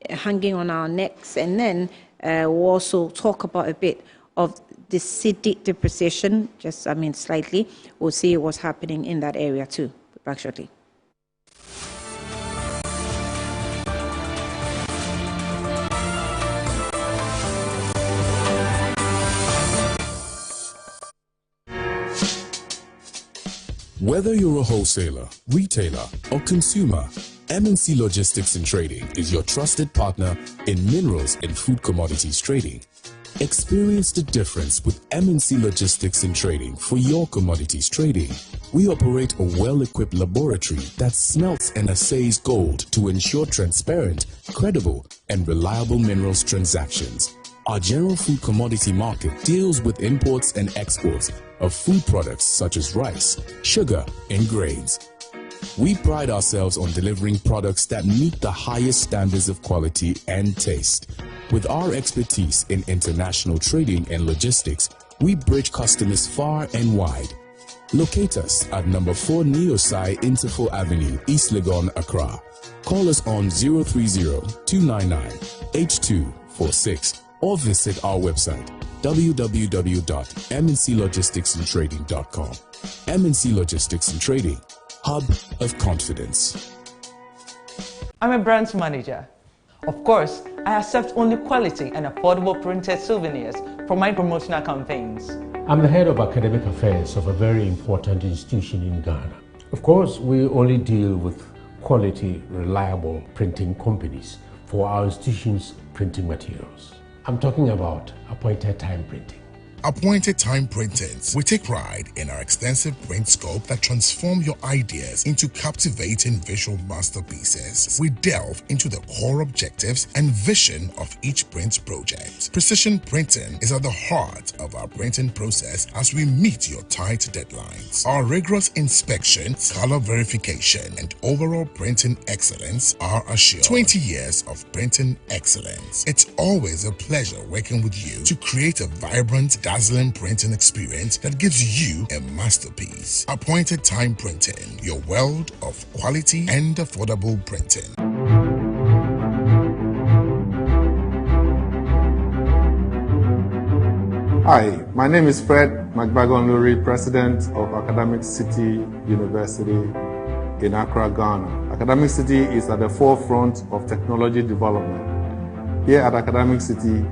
hanging on our necks. And then we'll also talk about a bit of the city depreciation, slightly. We'll see what's happening in that area too. Back shortly. Whether you're a wholesaler, retailer, or consumer, MNC Logistics and Trading is your trusted partner in minerals and food commodities trading. Experience the difference with MNC Logistics and Trading for your commodities trading. We operate a well-equipped laboratory that smelts and assays gold to ensure transparent, credible, and reliable minerals transactions. Our general food commodity market deals with imports and exports of food products such as rice, sugar, and grains. We pride ourselves on delivering products that meet the highest standards of quality and taste. With our expertise in international trading and logistics, we bridge customers far and wide. Locate us at number 4 Neosai Interfo Avenue, East Legon, Accra. Call us on 030-299-8246 or visit our website www.mnclogisticsandtrading.com. MNC Logistics and Trading, hub of confidence. I'm a branch manager. Of course, I accept only quality and affordable printed souvenirs for my promotional campaigns. I'm the head of academic affairs of a very important institution in Ghana. Of course, we only deal with quality, reliable printing companies for our institution's printing materials. I'm talking about appointed time printing. Appointed Time Printings. We take pride in our extensive print scope that transform your ideas into captivating visual masterpieces. We delve into the core objectives and vision of each print project. Precision printing is at the heart of our printing process as we meet your tight deadlines. Our rigorous inspections, color verification, and overall printing excellence are assured. 20 years of printing excellence. It's always a pleasure working with you to create a vibrant, dazzling printing experience that gives you a masterpiece. Appointed Time Printing, your world of quality and affordable printing. Hi, my name is Fred McBagon-Lurie, President of Academic City University in Accra, Ghana. Academic City is at the forefront of technology development. Here at Academic City,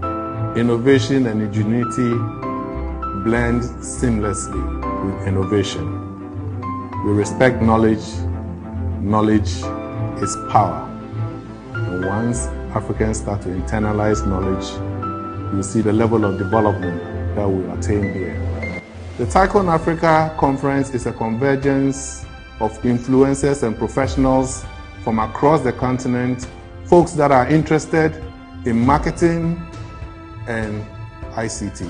innovation and ingenuity blend seamlessly with innovation. We respect knowledge. Knowledge is power. And once Africans start to internalize knowledge, you see the level of development that we attain here. The Tycoon Africa Conference is a convergence of influencers and professionals from across the continent, folks that are interested in marketing and ICT.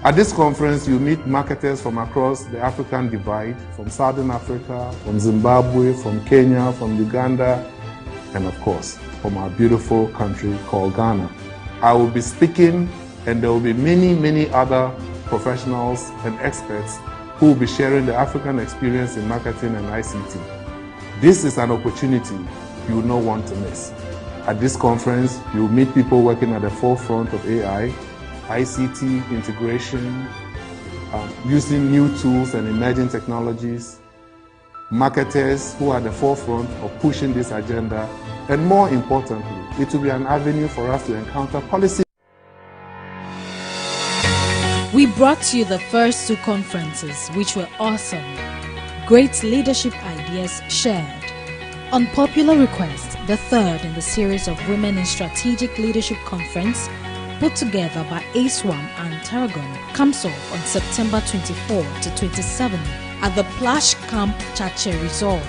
At this conference, you meet marketers from across the African divide, from Southern Africa, from Zimbabwe, from Kenya, from Uganda, and of course, from our beautiful country called Ghana. I will be speaking, and there will be many other professionals and experts who will be sharing the African experience in marketing and ICT. This is an opportunity you will not want to miss. At this conference, you will meet people working at the forefront of AI, ICT integration, using new tools and emerging technologies, marketers who are at the forefront of pushing this agenda, and more importantly, it will be an avenue for us to encounter policy. We brought you the first two conferences, which were awesome. Great leadership ideas shared. On popular request, the third in the series of Women in Strategic Leadership Conference, put together by ASWAM and Tarragon, comes off on September 24 to 27 at the Plash Camp Chache Resort,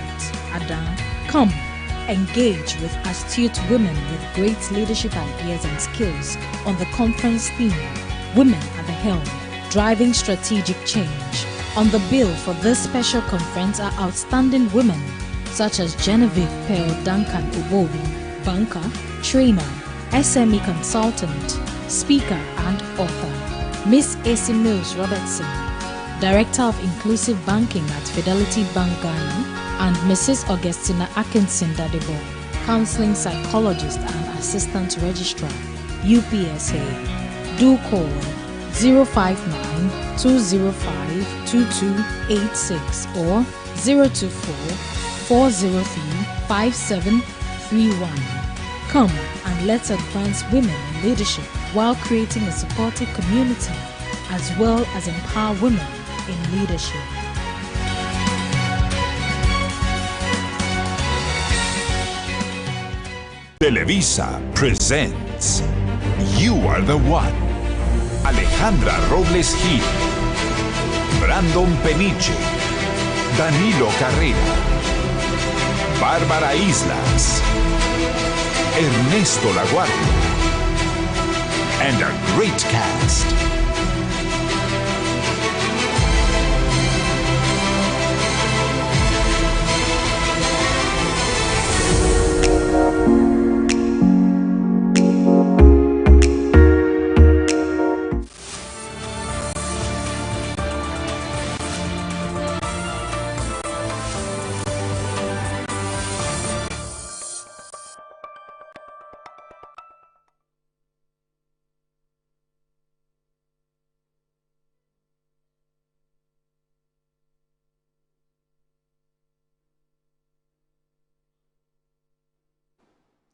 Adan. Come, engage with astute women with great leadership ideas and skills on the conference theme, Women at the Helm, Driving Strategic Change. On the bill for this special conference are outstanding women such as Genevieve Pearl Duncan Ubobi, banker, trainer, SME consultant, speaker and author. Miss AC Mills Robertson, Director of Inclusive Banking at Fidelity Bank Ghana, and Mrs. Augustina Atkinson Dadebo, Counseling Psychologist and Assistant Registrar, UPSA. Do call 059-205-2286 or 024-403-5731. Come and let's advance women in leadership while creating a supportive community as well as empower women in leadership. Televisa presents You Are the One. Alejandra Robles Gil, Brandon Peniche, Danilo Carrera, Bárbara Islas, Ernesto Laguardia, and a great cast.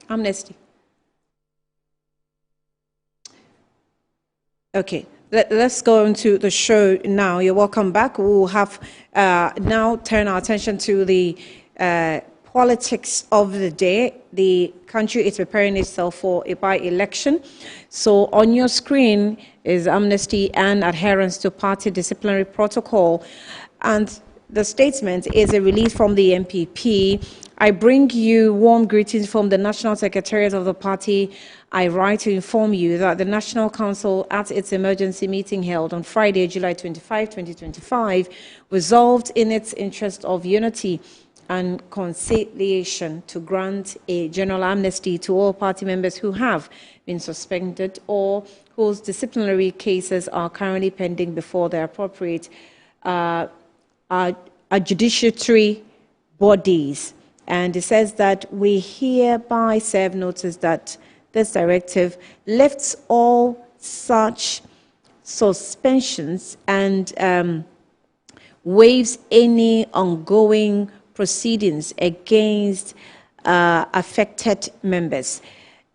Amnesty. Okay, let's go into the show now. You're welcome back. We'll have now turn our attention to the politics of the day. The country is preparing itself for a by-election. So on your screen is amnesty and adherence to party disciplinary protocol. And the statement is a release from the MPP. I bring you warm greetings from the National Secretariat of the party. I write to inform you that the National Council, at its emergency meeting held on Friday, July 25, 2025, resolved in its interest of unity and conciliation to grant a general amnesty to all party members who have been suspended or whose disciplinary cases are currently pending before the appropriate judiciary bodies. And it says that we hereby serve notice that this directive lifts all such suspensions and waives any ongoing proceedings against affected members.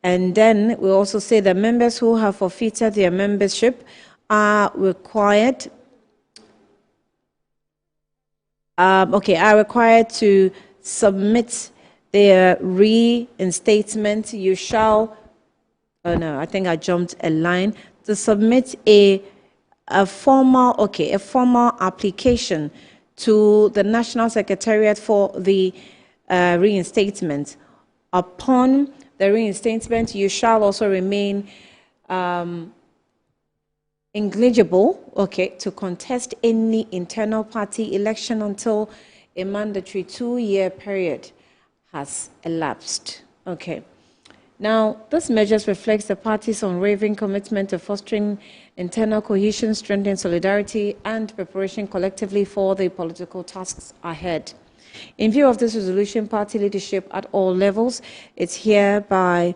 And then we also say that members who have forfeited their membership are required to submit their reinstatement. You shall, oh no, I think I jumped a line, to submit a formal application to the National Secretariat for the reinstatement. Upon the reinstatement, you shall also remain eligible, to contest any internal party election until a mandatory 2-year period has elapsed. Now, this measures reflects the party's unwavering commitment to fostering internal cohesion, strengthening solidarity, and preparation collectively for the political tasks ahead. In view of this resolution, party leadership at all levels is hereby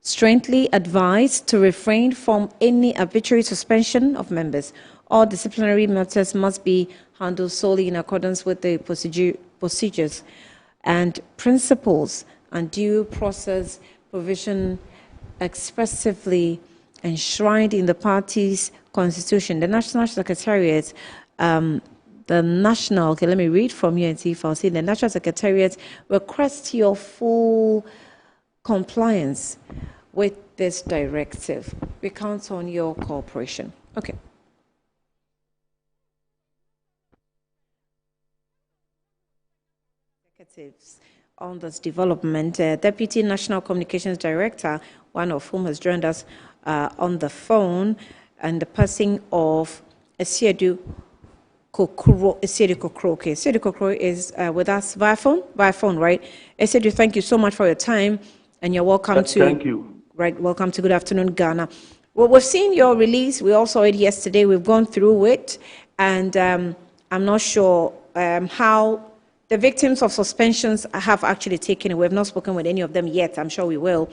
strongly advised to refrain from any arbitrary suspension of members. All disciplinary matters must be handled solely in accordance with the procedures and principles and due process provision expressively enshrined in the party's constitution. The National Secretariat, let me read from here and see if I'll see. The National Secretariat requests your full compliance with this directive. We count on your cooperation. On this development, Deputy National Communications Director, one of whom has joined us on the phone, and the person of Esiedu Kokro. Esiedu Kokro is with us via phone, right? Esiedu, thank you so much for your time, and you're welcome to. Thank you. Right, welcome to Good Afternoon, Ghana. Well, we've seen your release. We all saw it yesterday. We've gone through it, and I'm not sure how the victims of suspensions have actually taken it. We have not spoken with any of them yet. I'm sure we will.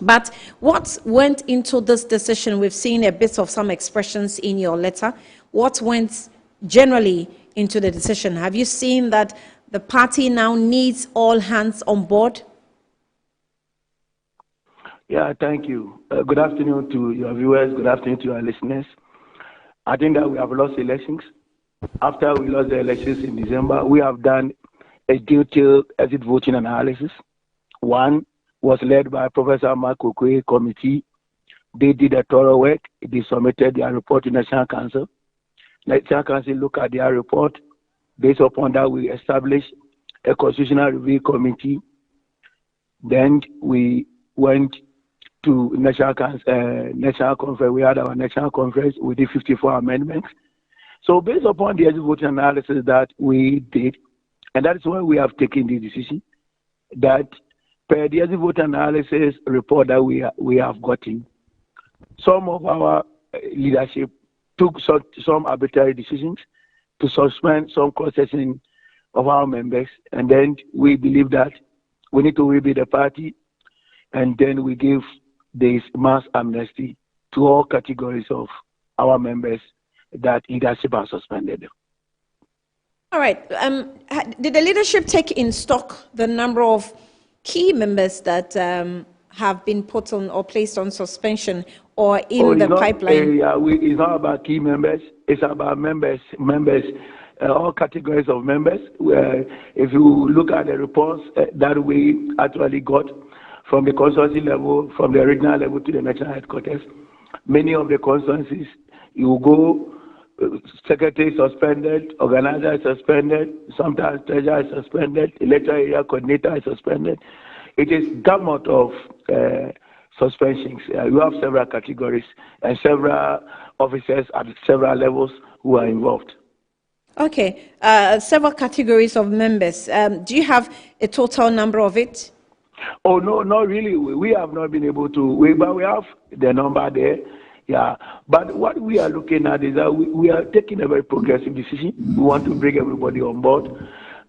But what went into this decision? We've seen a bit of some expressions in your letter. What went generally into the decision? Have you seen that the party now needs all hands on board? Yeah, thank you. Good afternoon to your viewers. Good afternoon to your listeners. I think that we have lost elections. After we lost the elections in December, we have done a detailed exit voting analysis. One was led by Professor Mark Okwe committee. They did a thorough work. They submitted their report to National Council. National Council looked at their report. Based upon that, we established a constitutional review committee. Then we went to National Conference. We had our National Conference. We did 54 amendments. So based upon the exit voting analysis that we did, and that is why we have taken the decision that per the exit voting analysis report that we have gotten, some of our leadership took some arbitrary decisions to suspend some processing of our members, and then we believe that we need to rebuild the party, and then we give this mass amnesty to all categories of our members that leadership has suspended. All right. Did the leadership take in stock the number of key members that have been put on or placed on suspension or in the pipeline? It's not about key members. It's about members all categories of members. If you look at the reports that we actually got from the constituency level, from the regional level to the national headquarters, many of the constituencies, you go, secretary suspended, organizer is suspended, sometimes treasurer is suspended, electoral area coordinator is suspended. It is gamut of suspensions. You have several categories and several officers at several levels who are involved. Okay, several categories of members. Do you have a total number of it? Oh, no, not really. We have not been able to, but we have the number there. Yeah, but what we are looking at is that we are taking a very progressive decision. We want to bring everybody on board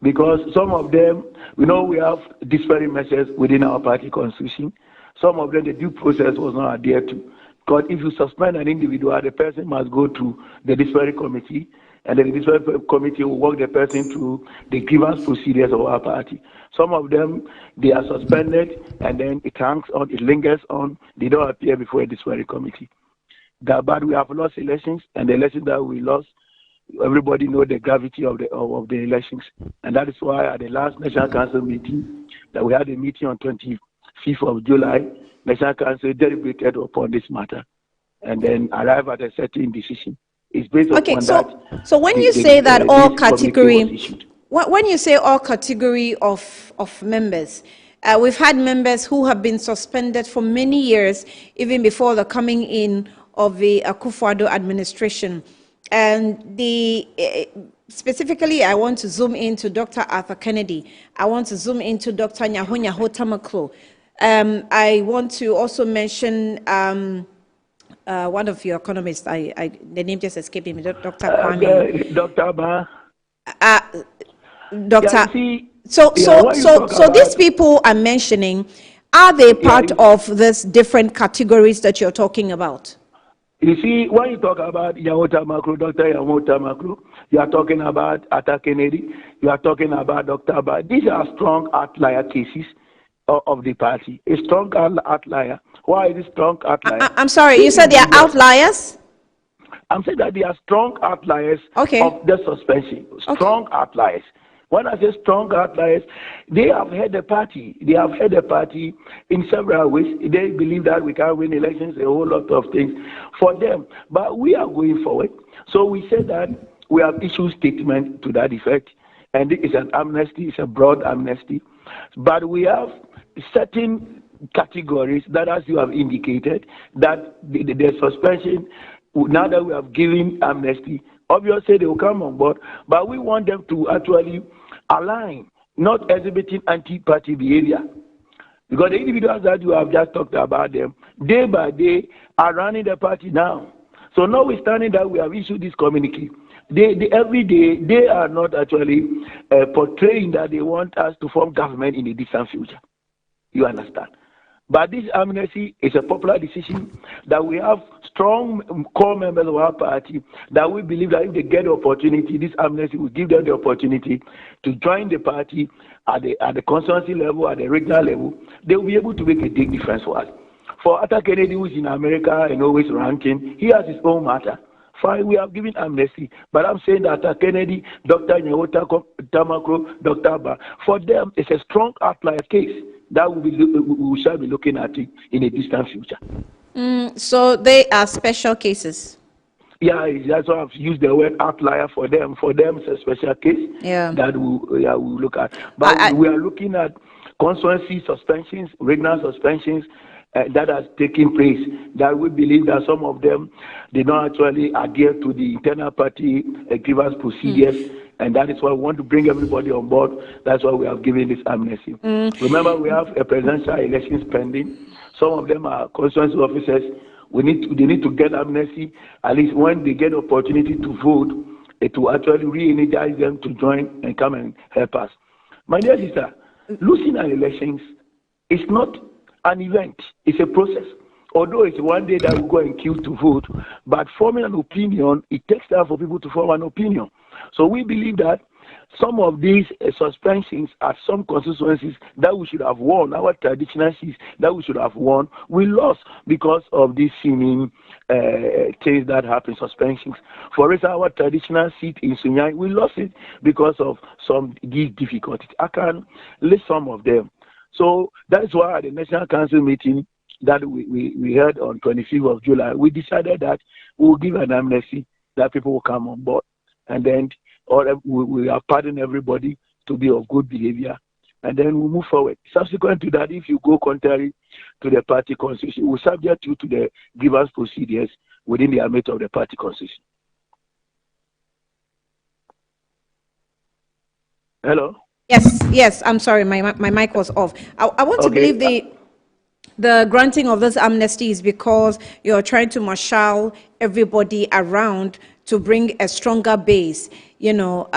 because some of them, we know we have disparate measures within our party constitution. Some of them, the due process was not adhered to. Because if you suspend an individual, the person must go to the disparate committee, and then the disparate committee will walk the person through the grievance procedures of our party. Some of them, they are suspended, and then it hangs on, it lingers on. They don't appear before a disparate committee. But we have lost elections, and the elections that we lost, everybody knows the gravity of the elections. And that is why at the last National Council meeting, that we had a meeting on 25th of July, National Council deliberated upon this matter and then arrived at a certain decision. It's based upon that. So when you say that all category, when you say all category of members, we've had members who have been suspended for many years, even before the coming in of the Akufo-Addo administration. And specifically, I want to zoom into Dr. Arthur Kennedy. I want to zoom into Dr. Nyaho Tamaklo. I want to also mention one of your economists. The name just escaped me. Dr. Kwame. Dr. Ba. So these people I'm mentioning, are they part of this different categories that you're talking about? You see, when you talk about Yahota Makro, Dr. Yahota Makro, you are talking about Arthur Kennedy, you are talking about Dr. Ba. These are strong outlier cases of the party. A strong outlier. Why is it strong outlier? I'm sorry, you said they are outliers? I'm saying that they are strong outliers of the suspension. Strong outliers. When I say strong outliers, they have had the party. They have had the party in several ways. They believe that we can win elections, a whole lot of things for them. But we are going forward. So we said that we have issued statement to that effect. And it's an amnesty, it's a broad amnesty. But we have certain categories that, as you have indicated, that the suspension, now that we have given amnesty, obviously they will come on board, but we want them to actually align, not exhibiting anti-party behavior. Because the individuals that you have just talked about them, day by day, are running the party now. So notwithstanding that we have issued this communique, every day, they are not actually portraying that they want us to form government in the distant future. You understand? But this amnesty is a popular decision that we have strong core members of our party that we believe that if they get the opportunity, this amnesty will give them the opportunity to join the party at the constituency level, at the regional level. They will be able to make a big difference for us. For Arthur Kennedy, who is in America and always ranking, he has his own matter. Fine, we have given amnesty, but I'm saying that Arthur Kennedy, Dr. Nyawota Tamakro, Dr. Ba, for them, it's a strong outlier case that we shall be looking at it in a distant future. So they are special cases. Yeah, that's why I've used the word outlier for them. For them, it's a special case that we'll look at. But we are looking at constituency suspensions, regional suspensions that has taken place. That we believe that some of them did not actually adhere to the internal party grievance procedures. And that is why we want to bring everybody on board. That's why we have given this amnesty. Remember, we have a presidential elections pending. Some of them are constituency officers. They need to get amnesty, at least when they get opportunity to vote, to actually re-energize them to join and come and help us. My dear sister, losing an elections is not an event. It's a process. Although it's one day that we go and queue to vote, but forming an opinion, it takes time for people to form an opinion. So we believe that some of these suspensions at some constituencies that we should have won, our traditional seats that we should have won, we lost because of these seeming things that happen, suspensions. For instance, our traditional seat in Sunyai, we lost it because of some these difficulties. I can list some of them. So that's why at the National Council meeting that we had on 25th of July, we decided that we will give an amnesty that people will come on board, and then we have pardoned everybody to be of good behavior, and then we move forward. Subsequent to that, if you go contrary to the party constitution, we subject you to the grievance procedures within the ambit of the party constitution. Hello? Yes, I'm sorry, my mic was off. I want to believe the granting of this amnesty is because you're trying to marshal everybody around to bring a stronger base, to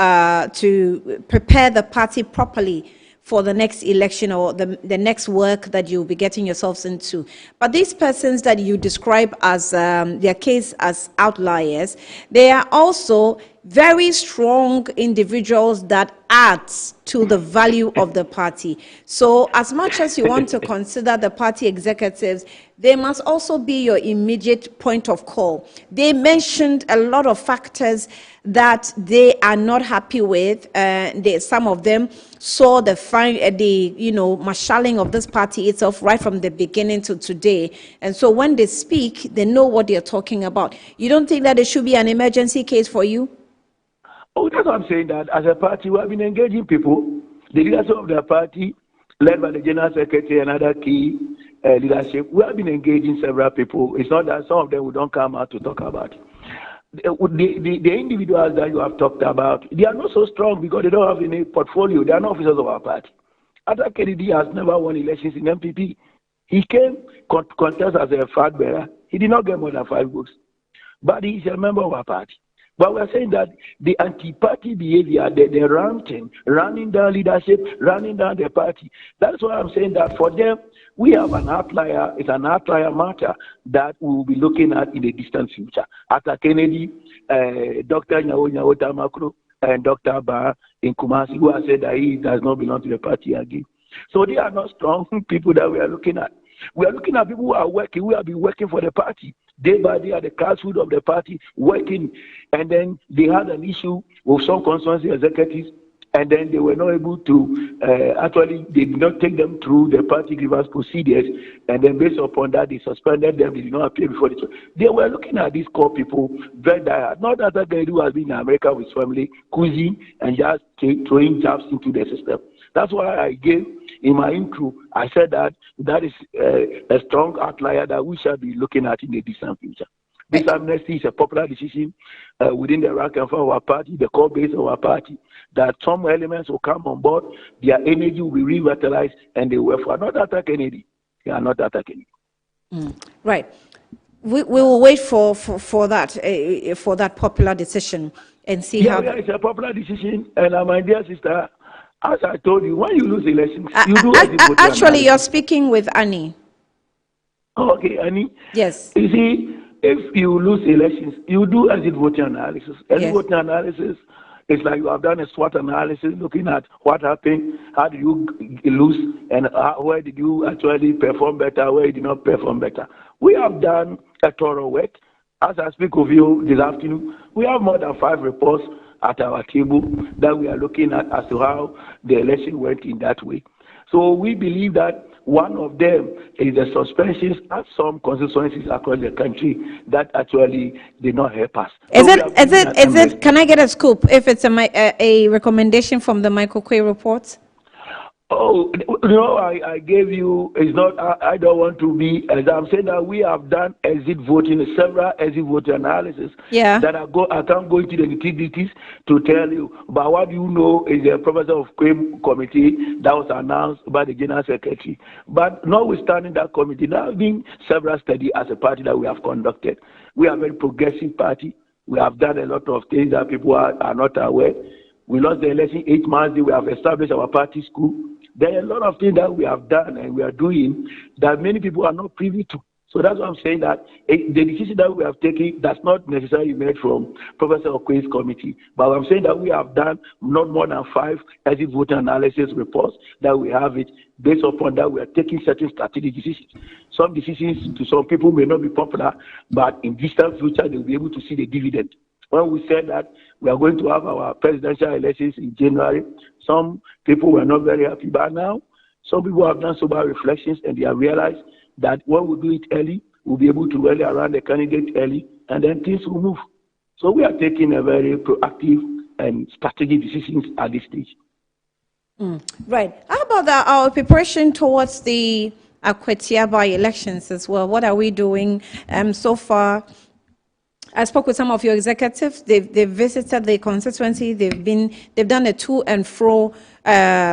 prepare the party properly for the next election or the next work that you'll be getting yourselves into. But these persons that you describe as their case as outliers, they are also very strong individuals that adds to the value of the party. So as much as you want to consider the party executives, they must also be your immediate point of call. They mentioned a lot of factors that they are not happy with. Some of them saw the marshalling of this party itself right from the beginning to today. And so when they speak, they know what they're talking about. You don't think that there should be an emergency case for you? Oh, that's what I'm saying, that as a party, we have been engaging people. The leadership of the party, led by the General Secretary and other key leadership, we have been engaging several people. It's not that some of them will don't come out to talk about it. The individuals that you have talked about, they are not so strong because they don't have any portfolio. They are not officers of our party. Adder Kennedy has never won elections in MPP. He came contest as a flag bearer. He did not get more than 5 votes. But he is a member of our party. But we're saying that the anti-party behavior, the ranting, running down leadership, running down the party, that's why I'm saying that for them, we have an outlier. It's an outlier matter that we will be looking at in the distant future. Adder Kennedy, Dr. Nyawo Tamakro, and Dr. Ba in Kumasi, who have said that he does not belong to the party again. So they are not strong people that we are looking at. We are looking at people who are working, who have been working for the party. Day by day at the grassroots of the party, working, and then they had an issue with some constituency executives, and then they were not able to, they did not take them through the party grievance procedures, and then based upon that, they suspended them, they did not appear before the. They were looking at these core people very diehard. Not that guy who has been in America with his family, cruising, and just throwing jabs into the system. That's why I gave in my intro, I said that is a strong outlier that we shall be looking at in the distant future. This amnesty is a popular decision within the rank and file of our party, the core base of our party, that some elements will come on board, their energy will be revitalized, and they will not attack Kennedy. They are not attacking it. Right. We will wait for that popular decision and see how. Yeah, it's a popular decision, and my dear sister, as I told you, when you lose elections, you do actually, you're speaking with Annie. Oh, okay, Annie. Yes. You see, if you lose elections, you do exit voting analysis. Exit voting analysis is like you have done a SWOT analysis, looking at what happened, how did you lose, and where did you actually perform better, where you did not perform better. We have done a thorough work. As I speak of you this afternoon, we have more than 5 reports at our table that we are looking at as to how the election went in that way. So we believe that one of them is the suspensions at some constituencies across the country that actually did not help us. Is it? Can I get a scoop? If it's a recommendation from the Michael Quay report? Oh, I gave you, it's not, I don't want to be, as I'm saying that we have done exit voting, several exit voting analysis. Yeah. That I can't go into the nitty-gritties to tell you. But what you know is the professor of CRIM committee that was announced by the General Secretary. But notwithstanding that committee, there have been several studies as a party that we have conducted. We are a very progressive party. We have done a lot of things that people are not aware. We lost the election 8 months ago. We have established our party school. There are a lot of things that we have done and we are doing that many people are not privy to. So that's why I'm saying that the decision that we have taken does not necessarily made from Professor Okwe's committee. But I'm saying that we have done not more than 5 exit voter analysis reports, that we have it. Based upon that, we are taking certain strategic decisions. Some decisions to some people may not be popular, but in distant future, they'll be able to see the dividend. When we said that we are going to have our presidential elections in January, some people were not very happy. But now, some people have done sober reflections and they have realized that when we do it early, we'll be able to rally around the candidate early, and then things will move. So we are taking a very proactive and strategic decisions at this stage. Right. How about our preparation towards the Akwatia by-elections as well? What are we doing so far? I spoke with some of your executives. They've visited the constituency. They've done a to and fro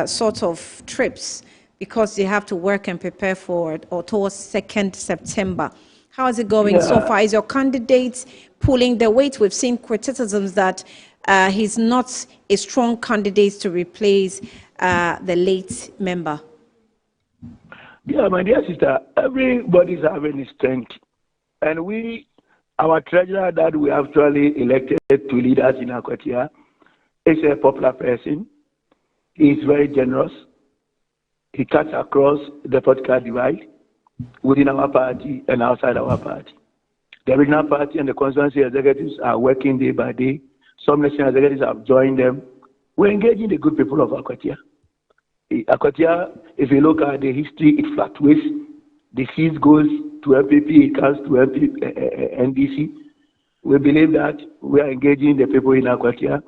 sort of trips, because they have to work and prepare for it, or towards 2nd September. How is it going so far? Is your candidate pulling the weight? We've seen criticisms that he's not a strong candidate to replace the late member. Yeah, my dear sister, everybody's having his strength. And our treasurer that we actually elected to lead us in Akwatia is a popular person. He's very generous. He cuts across the political divide within our party and outside our party. The regional party and the constituency executives are working day by day. Some national executives have joined them. We're engaging the good people of Akwatia. Akwatia, if you look at the history, it fluctuates. The seat goes to MPP, it comes to NDC. We believe that we are engaging the people in Akwatia,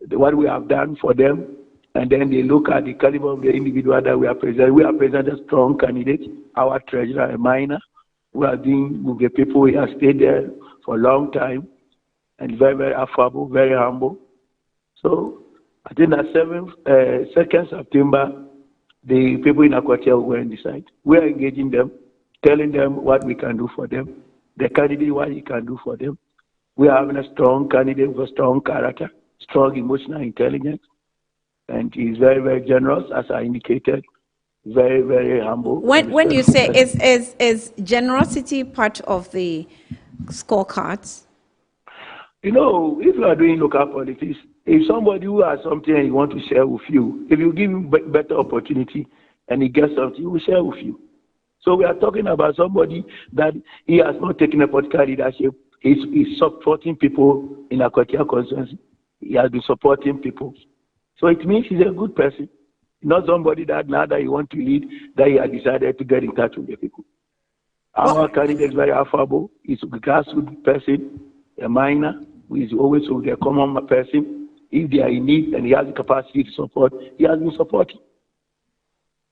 what we have done for them, and then they look at the caliber of the individual that we are presenting. We are presenting a strong candidate, our treasurer, a minor. We are doing with the people who have stayed there for a long time, and very, very affable, very humble. So I think that 2nd September, the people in Akwatia will decide. We are engaging them, telling them what we can do for them, the candidate what he can do for them. We are having a strong candidate with a strong character, strong emotional intelligence, and he's very, very generous, as I indicated, very, very humble. When you say, is generosity part of the scorecards? You know, if you are doing local politics, if somebody who has something and he wants to share with you, if you give him better opportunity and he gets something, he will share with you. So we are talking about somebody that he has not taken a political leadership. He's supporting people in Akwatia constituency. He has been supporting people. So it means he's a good person, not somebody that now that he wants to lead, that he has decided to get in touch with the people. Our candidate is very affable. He's a grassroots person, a minor, who is always with a common person. If they are in need and he has the capacity to support, he has been supporting.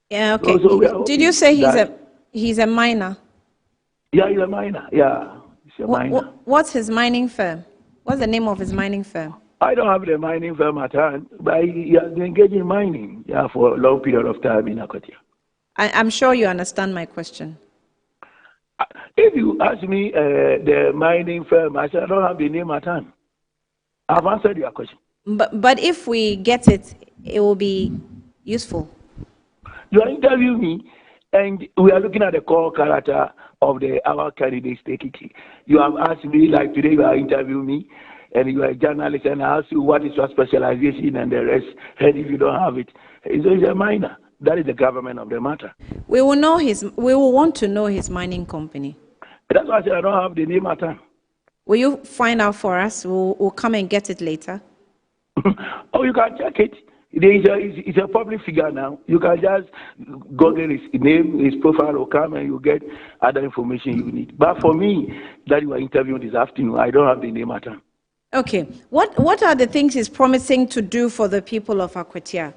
Yeah, okay. So did you say he's a minor? Yeah, he's a minor. Yeah, he's a minor. What's his mining firm? What's the name of his mining firm? I don't have the mining firm at hand, but he has been engaged in mining for a long period of time in Akwatia. I'm sure you understand my question. If you ask me the mining firm, I said I don't have the name at hand. I've answered your question. But if we get it, it will be useful. You are interviewing me, and we are looking at the core character of our candidates. You have asked me, like today you are interviewing me, and you are a journalist, and I ask you what is your specialization and the rest, and if you don't have it, it's a minor. That is the government of the matter. We will want to know his mining company. That's why I said I don't have the name at hand. Will you find out for us? We'll come and get it later. Oh, you can check it. It's a public figure now. You can just Google his name, his profile will come, and you get other information you need. But for me, that you are interviewing this afternoon, I don't have the name at hand. Okay. What are the things he's promising to do for the people of Akwatia?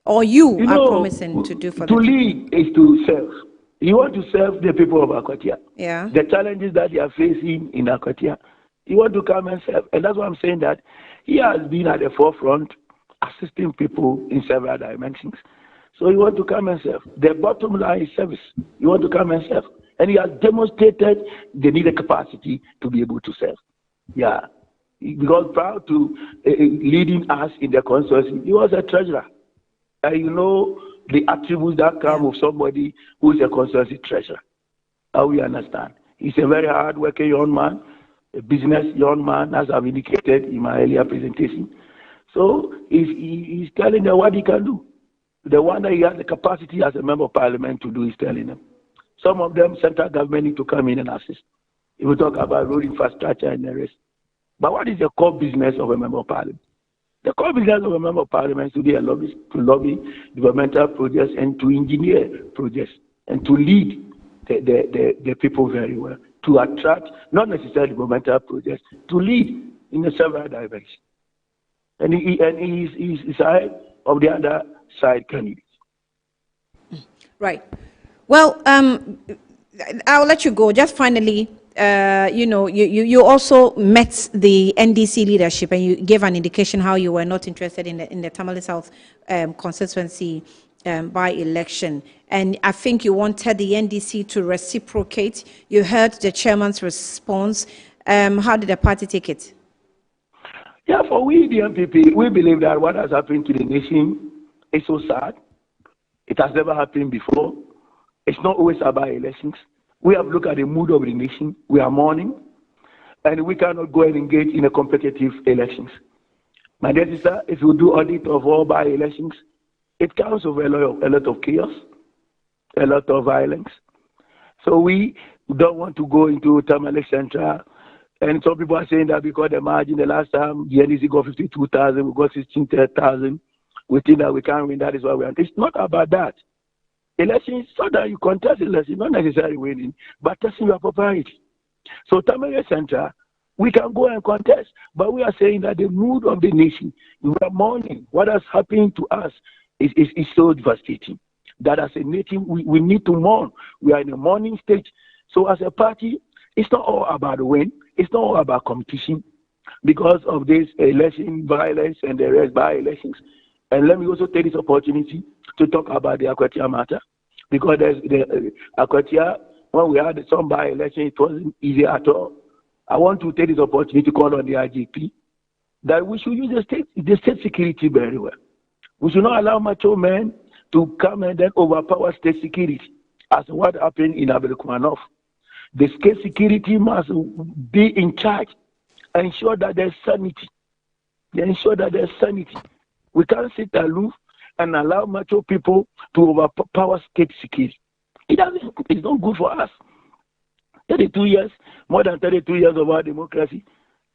Or you are promising to do for the people? To lead is to serve. You want to serve the people of Akwatia. Yeah. The challenges that they are facing in Akwatia, you want to come and serve. And that's why I'm saying that he has been at the forefront assisting people in several dimensions. So you want to come and serve. The bottom line is service. You want to come and serve. And he has demonstrated the needed capacity to be able to serve. Yeah. Because prior to leading us in the consortium, he was a treasurer. And you know the attributes that come with somebody who is a consortium treasurer. We understand. He's a very hard-working young man, a business young man, as I've indicated in my earlier presentation. So he's telling them what he can do. The one that he has the capacity as a member of parliament to do is telling them. Some of them, central government need to come in and assist. If we talk about road infrastructure and the rest. But what is the core business of a member of parliament? The core business of a member of parliament is to be a lobbyist, to lobby developmental projects and to engineer projects and to lead the people very well, to attract not necessarily developmental projects, to lead in a several directions. And he's ahead of the other side candidates. Right. Well, I'll let you go. Just finally, you also met the NDC leadership and you gave an indication how you were not interested in the Tamale South constituency by-election. And I think you wanted the NDC to reciprocate. You heard the chairman's response. How did the party take it? Yeah, for we, the MPP, we believe that what has happened to the nation is so sad. It has never happened before. It's not always about elections. We have looked at the mood of the nation. We are mourning, and we cannot go and engage in a competitive elections. My dear sister, if you do audit of all by-elections, it comes with a lot of chaos, a lot of violence. So we don't want to go into Tamale Central. And some people are saying that because the margin the last time the NDC got 52,000, we got 16,000. We think that we can't win. That is why we are. It's not about that. Elections, so that you contest elections, not necessarily winning, but testing your propriety. So Tamale Central, we can go and contest, but we are saying that the mood of the nation, we are mourning. What has happened to us is so devastating that as a nation, we need to mourn. We are in a mourning stage. So as a party, it's not all about the win. It's not all about competition because of this election violence and the rest by elections. And let me also take this opportunity to talk about the Akwatia matter because there's the Akwatia, when we had some by election, it wasn't easy at all. I want to take this opportunity to call on the IGP that we should use the state security very well. We should not allow macho men to come and then overpower state security as what happened in Abelkumanov. The state security must be in charge, ensure that there's sanity. They ensure that there's sanity. We can't sit aloof and allow macho people to overpower state security. It's not good for us. 32 years, more than 32 years of our democracy.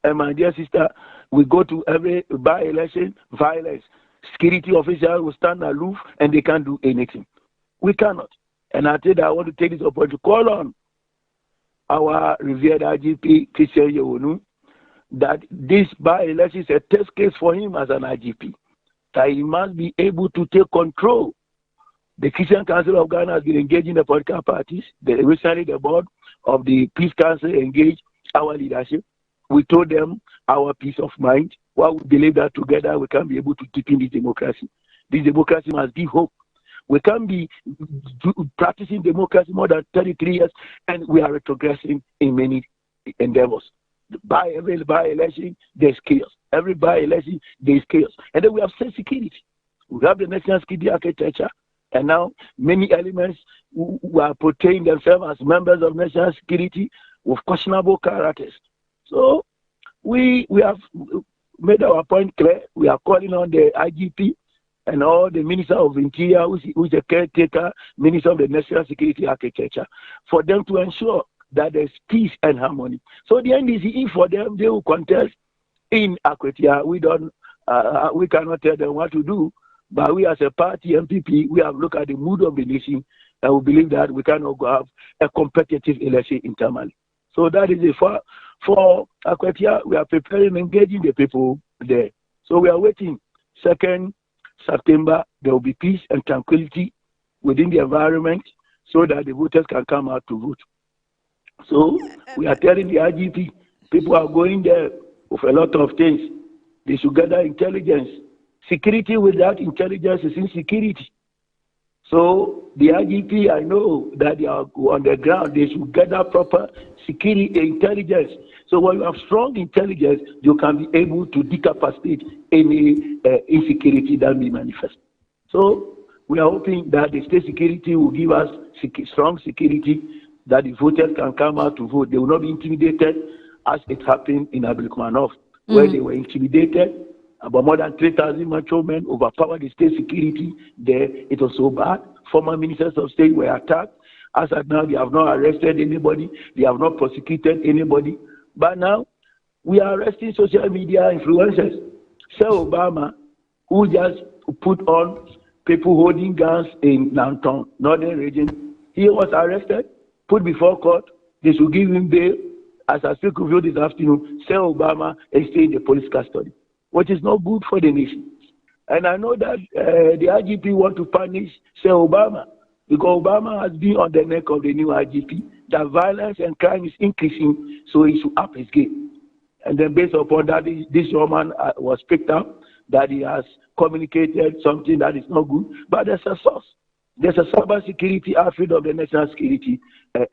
And my dear sister, we go to every by-election, violence. Security officials will stand aloof and they can't do anything. We cannot. And I tell you, I want to take this opportunity to call on our revered IGP, Christian Yewonu, that this by-election is a test case for him as an IGP. That he must be able to take control. The Christian Council of Ghana has been engaging the political parties. Recently, the board of the Peace Council engaged our leadership. We told them our peace of mind. Well, we believe that together we can be able to deepen this democracy. This democracy must give hope. We can be practicing democracy more than 33 years, and we are retrogressing in many endeavors. Every by-election, there's chaos. Every by-election, there's chaos. And then we have state security. We have the national security architecture, and now many elements who are portraying themselves as members of national security with questionable characters. So we have made our point clear. We are calling on the IGP and all the Minister of Interior, who is the caretaker, Minister of the National Security Architecture, for them to ensure that there's peace and harmony. So the NDC, for them, they will contest in Akwatia. We cannot tell them what to do, but we as a party, MPP, we have looked at the mood of the nation, and we believe that we cannot have a competitive election in Tamale. So that is it. For Akwatia, we are preparing and engaging the people there. So we are waiting. 2nd September, there will be peace and tranquility within the environment so that the voters can come out to vote. So we are telling the IGP, people are going there with a lot of things. They should gather intelligence. Security without intelligence is insecurity. So the IGP, I know that they are on the ground. They should gather proper security intelligence. So when you have strong intelligence, you can be able to decapacitate any insecurity that may manifest. So we are hoping that the state security will give us strong security that the voters can come out to vote. They will not be intimidated as it happened in Abrikumanov, where they were intimidated. About more than 3,000 macho men overpowered the state security there. It was so bad. Former ministers of state were attacked. As of now, they have not arrested anybody. They have not prosecuted anybody. But now, we are arresting social media influencers. Sir Obama, who just put on people holding guns in Nanton, northern region, he was arrested, put before court. They should give him bail. As I speak with you this afternoon, Sir Obama is still in the police custody, which is not good for the nation. And I know that the IGP want to punish Sir Obama because Obama has been on the neck of the new IGP. That violence and crime is increasing, so he should up his game. And then based upon that, this woman was picked up, that he has communicated something that is not good. But there's a source. There's a cyber security outfit of the national security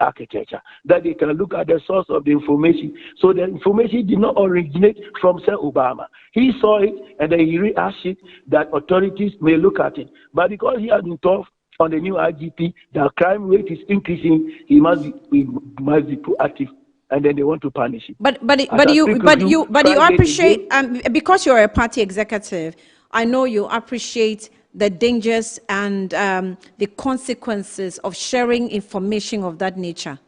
architecture that they can look at the source of the information. So the information did not originate from Sir Obama. He saw it and then he reasked it that authorities may look at it. But because he has been tough on the new IGP, the crime rate is increasing, he must be proactive. And then they want to punish him. But you appreciate because you're a party executive. I know you appreciate the dangers and the consequences of sharing information of that nature.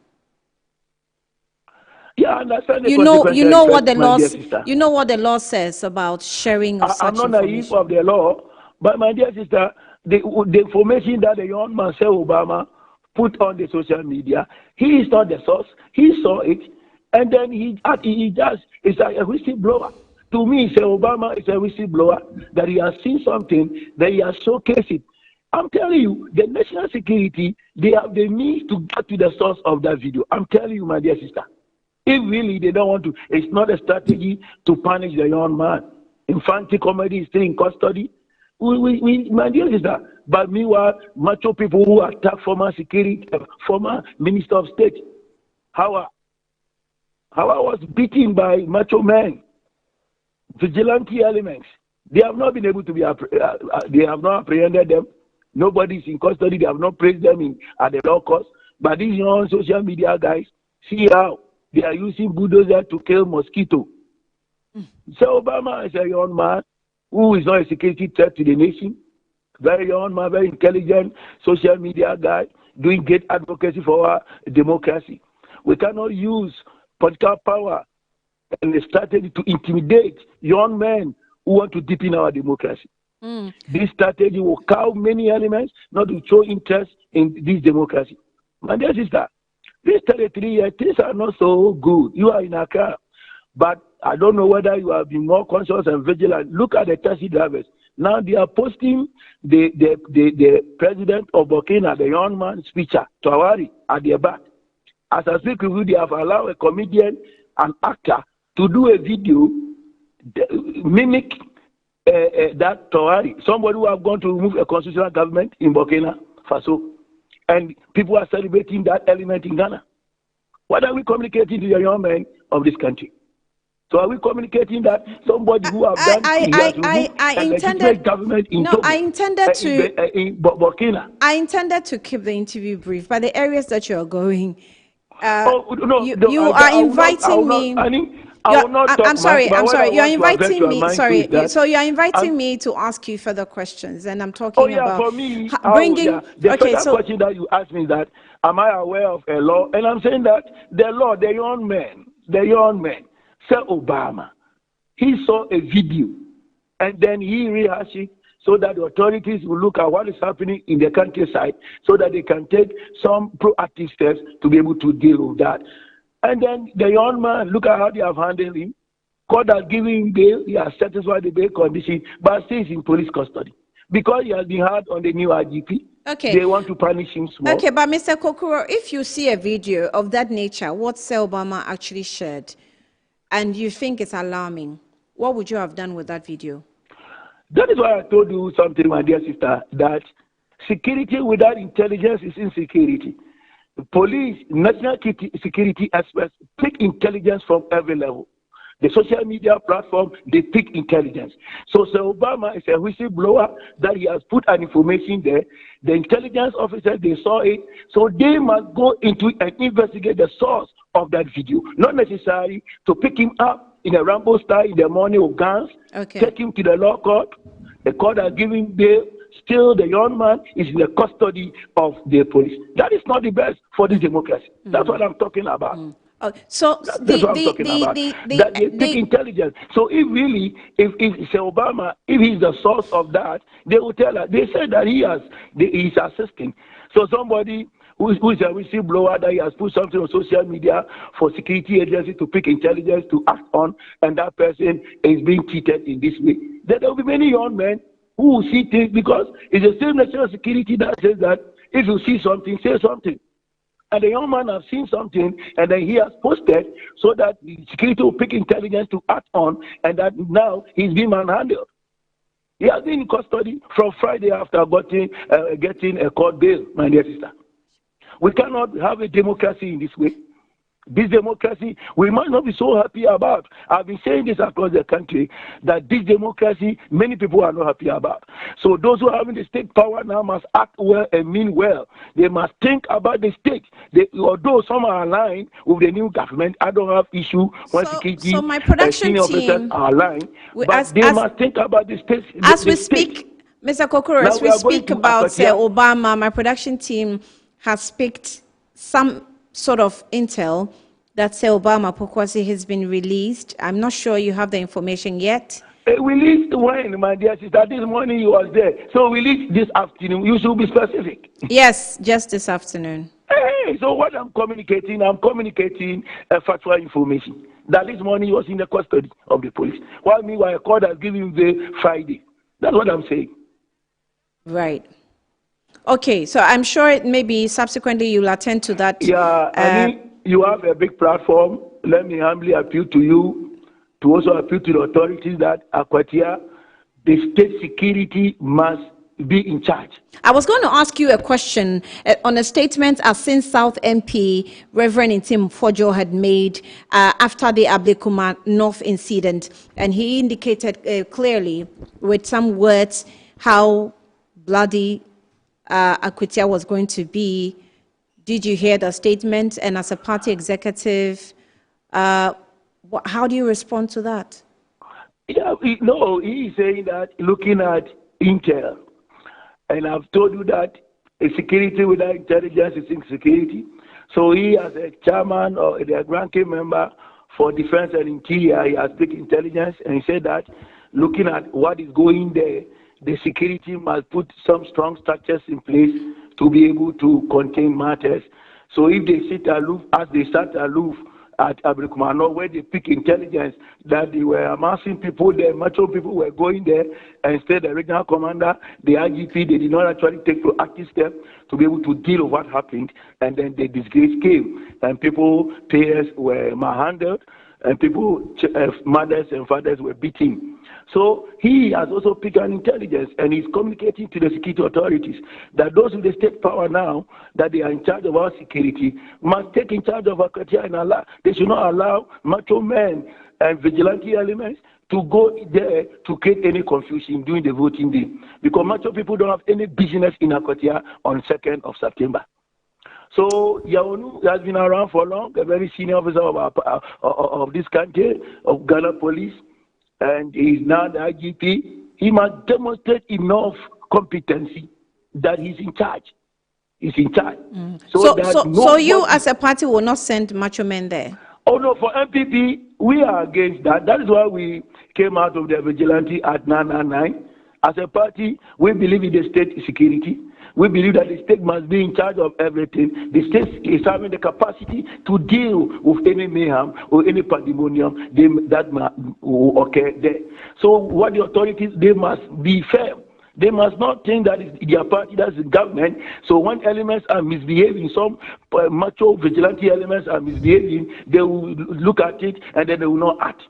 Yeah, I understand. You know what the law says about sharing of such information. I'm not naive of the law, but my dear sister, the information that the young man, Sir Obama, put on the social media, he is not the source. He saw it, and then he just is like a whistleblower. To me, Sir Obama is a whistleblower, that he has seen something, that he has showcased it. I'm telling you, the national security, they have the means to get to the source of that video. I'm telling you, my dear sister. If really they don't want to, it's not a strategy to punish the young man. Infantry comedy is still in custody. My dear sister. But meanwhile, macho people who attack former Minister of State, How I was beaten by macho men, vigilante elements. They have not been able to be, they have not apprehended them. Nobody is in custody. They have not placed them at the law courts. But these young social media guys, see how they are using bulldozer to kill mosquito. So Obama is a young man who is not a security threat to the nation. Very young man, very intelligent social media guy, doing great advocacy for our democracy. We cannot use political power and the strategy to intimidate young men who want to deepen our democracy. This strategy will cow many elements, not to show interest in this democracy. My dear sister, this 33 years, things are not so good. You are in Accra, but I don't know whether you have been more conscious and vigilant. Look at the taxi drivers. Now they are posting the president of Burkina, the young man speaker, Tawari, at their back. As I speak with you, they have allowed a comedian, an actor, to do a video mimic that Tawari, somebody who have gone to remove a constitutional government in Burkina Faso. And people are celebrating that element in Ghana. What are we communicating to the young men of this country? So are we communicating that somebody who have done government in Togo, in Burkina? I intended to keep the interview brief, but the areas that you are going, you are inviting me. I'm sorry. You're inviting me. Sorry. So you're inviting me to ask you further questions, and I'm talking about for me, bringing. The question that you asked me is that, am I aware of a law? And I'm saying that the law, the young man, Sir Obama, he saw a video, and then he rehashed it so that the authorities will look at what is happening in the countryside, so that they can take some proactive steps to be able to deal with that. And then the young man, look at how they have handled him. Court has given him bail. He has satisfied the bail condition, but still in police custody. Because he has been hard on the new IGP. Okay. They want to punish him small. Okay, but Mr. Kokuro, if you see a video of that nature, what Sir Obama actually shared, and you think it's alarming, what would you have done with that video? That is why I told you something, my dear sister, that security without intelligence is insecurity. Police, national security experts take intelligence from every level. The social media platform, they pick intelligence. So Sir Obama is a whistleblower that he has put an information there. The intelligence officers, they saw it. So they must go into and investigate the source of that video. Not necessarily to pick him up in a Rambo style in the morning with guns, take him to the law court. The court has given bail. Still, the young man is in the custody of the police. That is not the best for this democracy. That's what I'm talking about. That's what I'm talking about. That they pick intelligence. So if Sir Obama, if he's the source of that, they will tell us. They said that he's assisting. So somebody who is a whistleblower that he has put something on social media for security agencies to pick intelligence to act on, and that person is being cheated in this way. There will be many young men who will see things, because it's the same national security that says that if you see something, say something. And the young man has seen something, and then he has posted so that the security will pick intelligence to act on, and that now he's being manhandled. He has been in custody from Friday after getting a court bail, my dear sister. We cannot have a democracy in this way. This democracy, we must not be so happy about. I've been saying this across the country, that this democracy, many people are not happy about. So those who are having the state power now must act well and mean well. They must think about the state. Although some are aligned with the new government, I don't have issue when security my production senior officers are aligned, but they must think about the state. As we speak, Mr. Kokoro, as we speak about Obama, my production team has picked some sort of intel that Sir Obama Pokuase has been released. I'm not sure you have the information yet. Released when, my dear sister? This morning you was there. So released this afternoon. You should be specific. Yes, just this afternoon. Hey, so what I'm communicating a factual information. That this morning he was in the custody of the police. While meanwhile, a court has given him the Friday. That's what I'm saying. Right. Okay, so I'm sure maybe subsequently you'll attend to that. Yeah, I mean, you have a big platform. Let me humbly appeal to you to also appeal to the authorities that Akwatia, the state security must be in charge. I was going to ask you a question on a statement Asin South MP Reverend Intim Fojo had made after the Ablekuma North incident, and he indicated clearly with some words how bloody Akwatia was going to be. Did you hear the statement? And as a party executive, how do you respond to that? Yeah, no, he is saying that looking at intel, and I've told you that security without intelligence is insecurity. So he, as a chairman or the ranking member for Defense and Interior, he has big intelligence, and he said that looking at what is going there, the security must put some strong structures in place to be able to contain matters. So if they sit aloof, as they sat aloof at Abrikumano, where they pick intelligence that they were amassing people there, macho people were going there, and instead the regional commander, the IGP, they did not actually take proactive steps to be able to deal with what happened, and then the disgrace came, and people, payers were manhandled, and people, mothers and fathers were beaten. So he has also picked an intelligence, and he's communicating to the security authorities that those with the state power now, that they are in charge of our security, must take in charge of Akwatia and Allah. They should not allow macho men and vigilante elements to go there to create any confusion during the voting day. Because macho people don't have any business in Akwatia on 2nd of September. So Yaonu has been around for long, a very senior officer of this country, of Ghana Police, and he is now the IGP. He must demonstrate enough competency that he's in charge. He's in charge. So you as a party will not send macho men there? Oh no, for MPP, we are against that. That is why we came out of the vigilante at 999. As a party, we believe in the state security. We believe that the state must be in charge of everything. The state is having the capacity to deal with any mayhem or any pandemonium that will occur there. So what the authorities, they must be fair. They must not think that it's their party, that's the government. So when elements are misbehaving, some macho vigilante elements are misbehaving, they will look at it and then they will not act.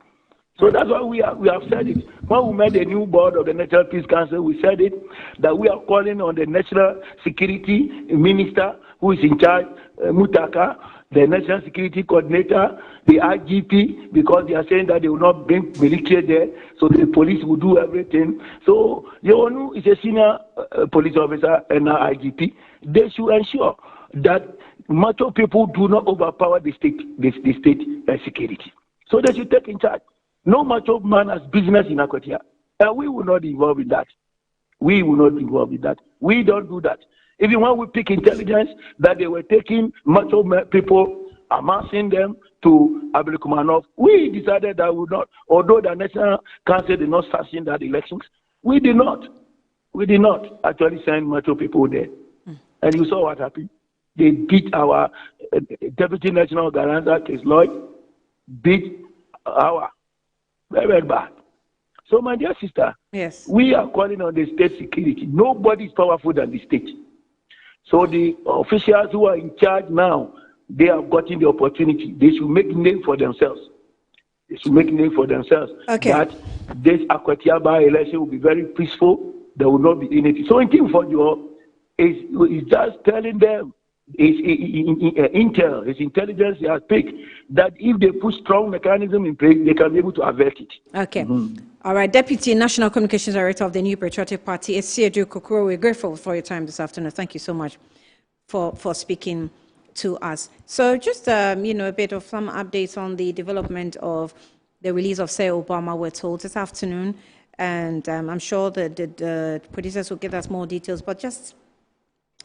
So that's why we have said it. When we made the new board of the National Peace Council, we said it, that we are calling on the National Security Minister, who is in charge, Mutaka, the National Security Coordinator, the IGP, because they are saying that they will not bring military there, so the police will do everything. So Yonu is a senior police officer and an IGP. They should ensure that macho people do not overpower the state security. So they should take in charge. No macho man has business in Akwatia. And we will not involve in that. We will not involve in that. We don't do that. Even when we pick intelligence that they were taking macho people, amassing them to Ablikumanov, we decided that we would not, although the National Council did not sanction that elections, we did not actually send macho people there. And you saw what happened. They beat our Deputy National Guarantor, Case Lloyd, beat our very, very bad. So, my dear sister, yes, we are calling on the state security. Nobody is powerful than the state. So the officials who are in charge now, they have gotten the opportunity. They should make name for themselves. They should make name for themselves. Okay. That this Akwatia by-election will be very peaceful. There will not be anything. So in King Fojo is just telling them, his intelligence has picked that if they put strong mechanism in place, they can be able to avert it. Okay. All right. Deputy National Communications Director of the New Patriotic Party, Esiedu Kokoro, we're grateful for your time this afternoon. Thank you so much for speaking to us. So just, a bit of some updates on the development of the release of Say Obama, we're told this afternoon. And I'm sure that the producers will give us more details, but just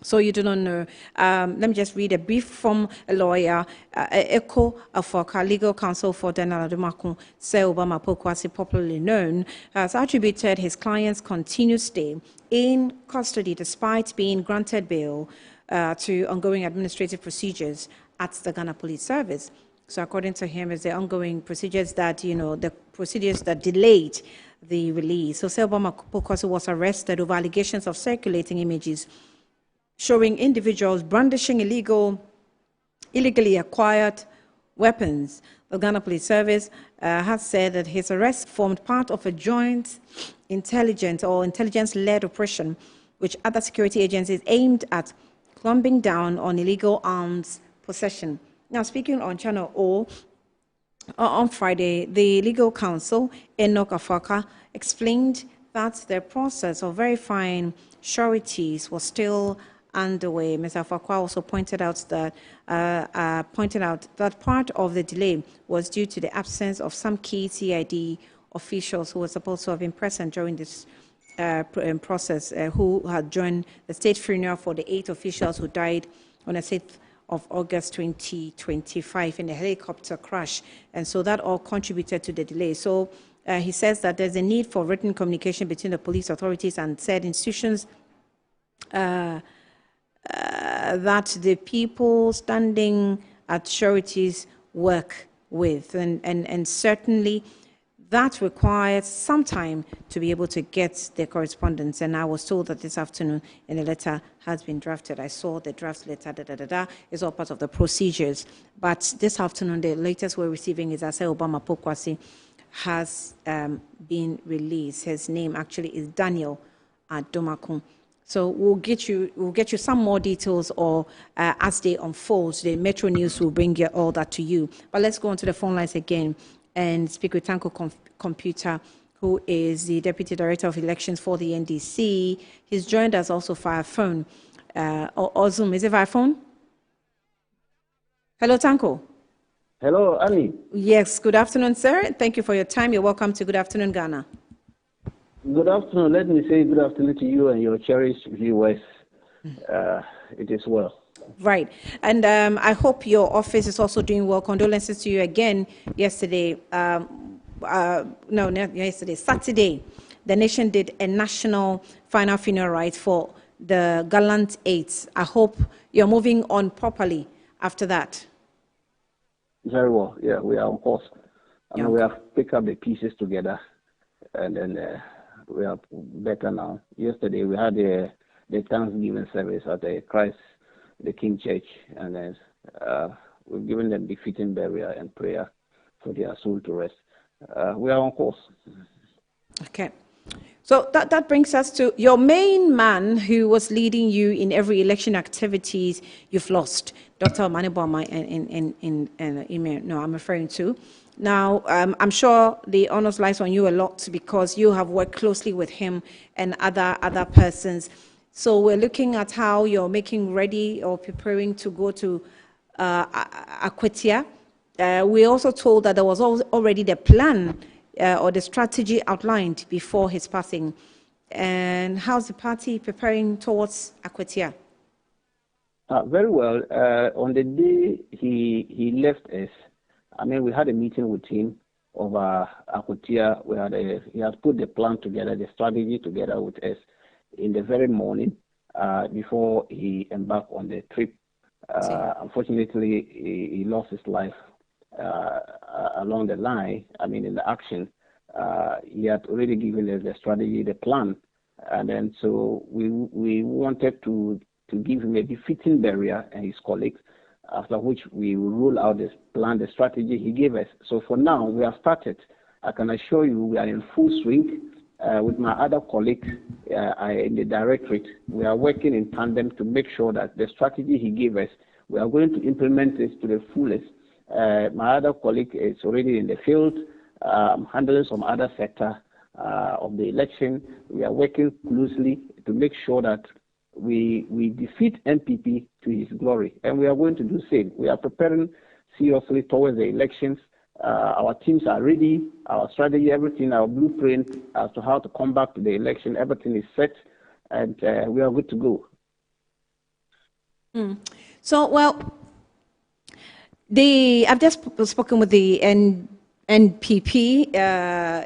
so you do not know, let me just read a brief from a lawyer, Eko Afoka, legal counsel for Daniel Adumakun, Say Obama Pokuase, popularly known, has attributed his client's continued stay in custody despite being granted bail to ongoing administrative procedures at the Ghana Police Service. So according to him, it's the ongoing procedures that, the procedures that delayed the release. So Say Obama Pokuase was arrested over allegations of circulating images showing individuals brandishing illegally acquired weapons. The Ghana Police Service has said that his arrest formed part of a joint intelligence-led operation which other security agencies aimed at clamping down on illegal arms possession. Now, speaking on Channel O, on Friday, the legal counsel, Enoch Afaka, explained that the process of verifying sureties was still underway. Mr. Afakwa also pointed out that part of the delay was due to the absence of some key CID officials who were supposed to have been present during this process, who had joined the state funeral for the 8 officials who died on the 6th of August 2025 in a helicopter crash. And so that all contributed to the delay. So he says that there's a need for written communication between the police authorities and said institutions that the people standing at sureties work with. And certainly that requires some time to be able to get the correspondence. And I was told that this afternoon a letter has been drafted. I saw the draft letter, It's all part of the procedures. But this afternoon, the latest we're receiving is that Say Obama Pokuase has been released. His name actually is Daniel Adumakun. So we'll get you some more details, or as they unfold, the Metro News will bring all that to you. But let's go on to the phone lines again and speak with Tanko Computer, who is the Deputy Director of Elections for the NDC. He's joined us also via phone or Zoom. Is it via phone? Hello, Tanko. Hello, Annie. Yes, good afternoon, sir. Thank you for your time. You're welcome to Good Afternoon, Ghana. Good afternoon. Let me say good afternoon to you and your cherished viewers. It is well. Right. And I hope your office is also doing well. Condolences to you again yesterday. Saturday, the nation did a national final funeral rite for the gallant 8. I hope you're moving on properly after that. Very well. Yeah, we are on course. We have picked up the pieces together, and then we are better now. Yesterday, we had the Thanksgiving service at the Christ the King Church, and then we've given them the fitting burial and prayer for their soul to rest. We are on course. Okay. So that brings us to your main man who was leading you in every election activities you've lost, Dr. Maniboma in email. No, I'm referring to. Now, I'm sure the honors lies on you a lot because you have worked closely with him and other persons. So we're looking at how you're making ready or preparing to go to Akwetia. We also told that there was already the plan or the strategy outlined before his passing. And how's the party preparing towards Akwetia? Very well. On the day he left us, I mean, we had a meeting with him over Akwetia. He has put the plan together, the strategy together with us in the very morning before he embarked on the trip. Unfortunately, he lost his life along the line. I mean, in the action. He had already given us the strategy, the plan, and then so we wanted to give him a befitting burial and his colleagues, after which we will roll out this plan, the strategy he gave us. So for now, we have started. I can assure you we are in full swing with my other colleagues in the directorate. We are working in tandem to make sure that the strategy he gave us, we are going to implement this to the fullest. My other colleague is already in the field, handling some other sector of the election. We are working closely to make sure that we defeat MPP to his glory, and we are going to do the same. We are preparing seriously towards the elections. Our teams are ready, our strategy, everything, our blueprint as to how to come back to the election, everything is set, and we are good to go. So, well, I've just spoken with the NPP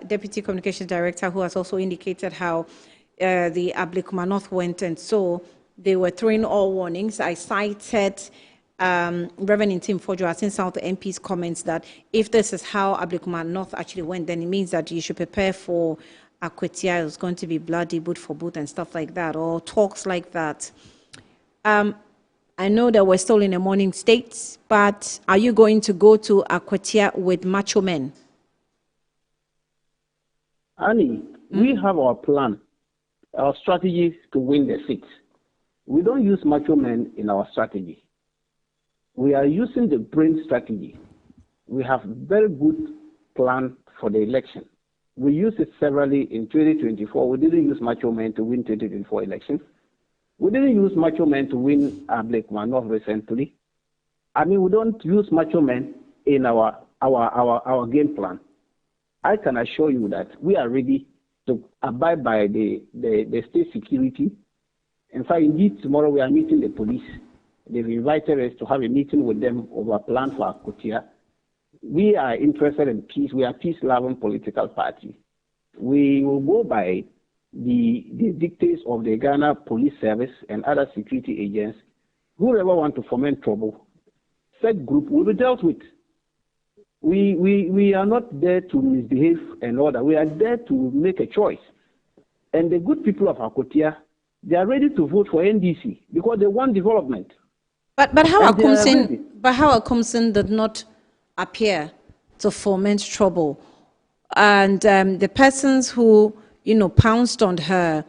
Deputy Communications Director, who has also indicated how the Ablekuma North went, and so they were throwing all warnings. I cited Reverend Tim Fojo, I seen some of the MP's comments that if this is how Ablekuma North actually went, then it means that you should prepare for Akwetia. It's going to be bloody, boot for boot, and stuff like that, or talks like that. I know that we're still in a morning state, but are you going to go to Akwetia with macho men? Annie, we have our plan, our strategy to win the seat. We don't use macho men in our strategy. We are using the brain strategy. We have very good plan for the election. We used it severally in 2024. We didn't use macho men to win 2024 elections. We didn't use macho men to win Ablekuma North recently. I mean, we don't use macho men in our game plan. I can assure you that we are ready to abide by the state security. In fact, indeed, tomorrow we are meeting the police. They've invited us to have a meeting with them over a plan for Akwetia. We are interested in peace. We are a peace-loving political party. We will go by the dictates of the Ghana Police Service and other security agents. Whoever want to foment trouble, said group will be dealt with. We are not there to misbehave and all that. We are there to make a choice. And the good people of Akwetia, they are ready to vote for NDC because they want development. But how Akomsin did not appear to foment trouble, and the persons who pounced on her,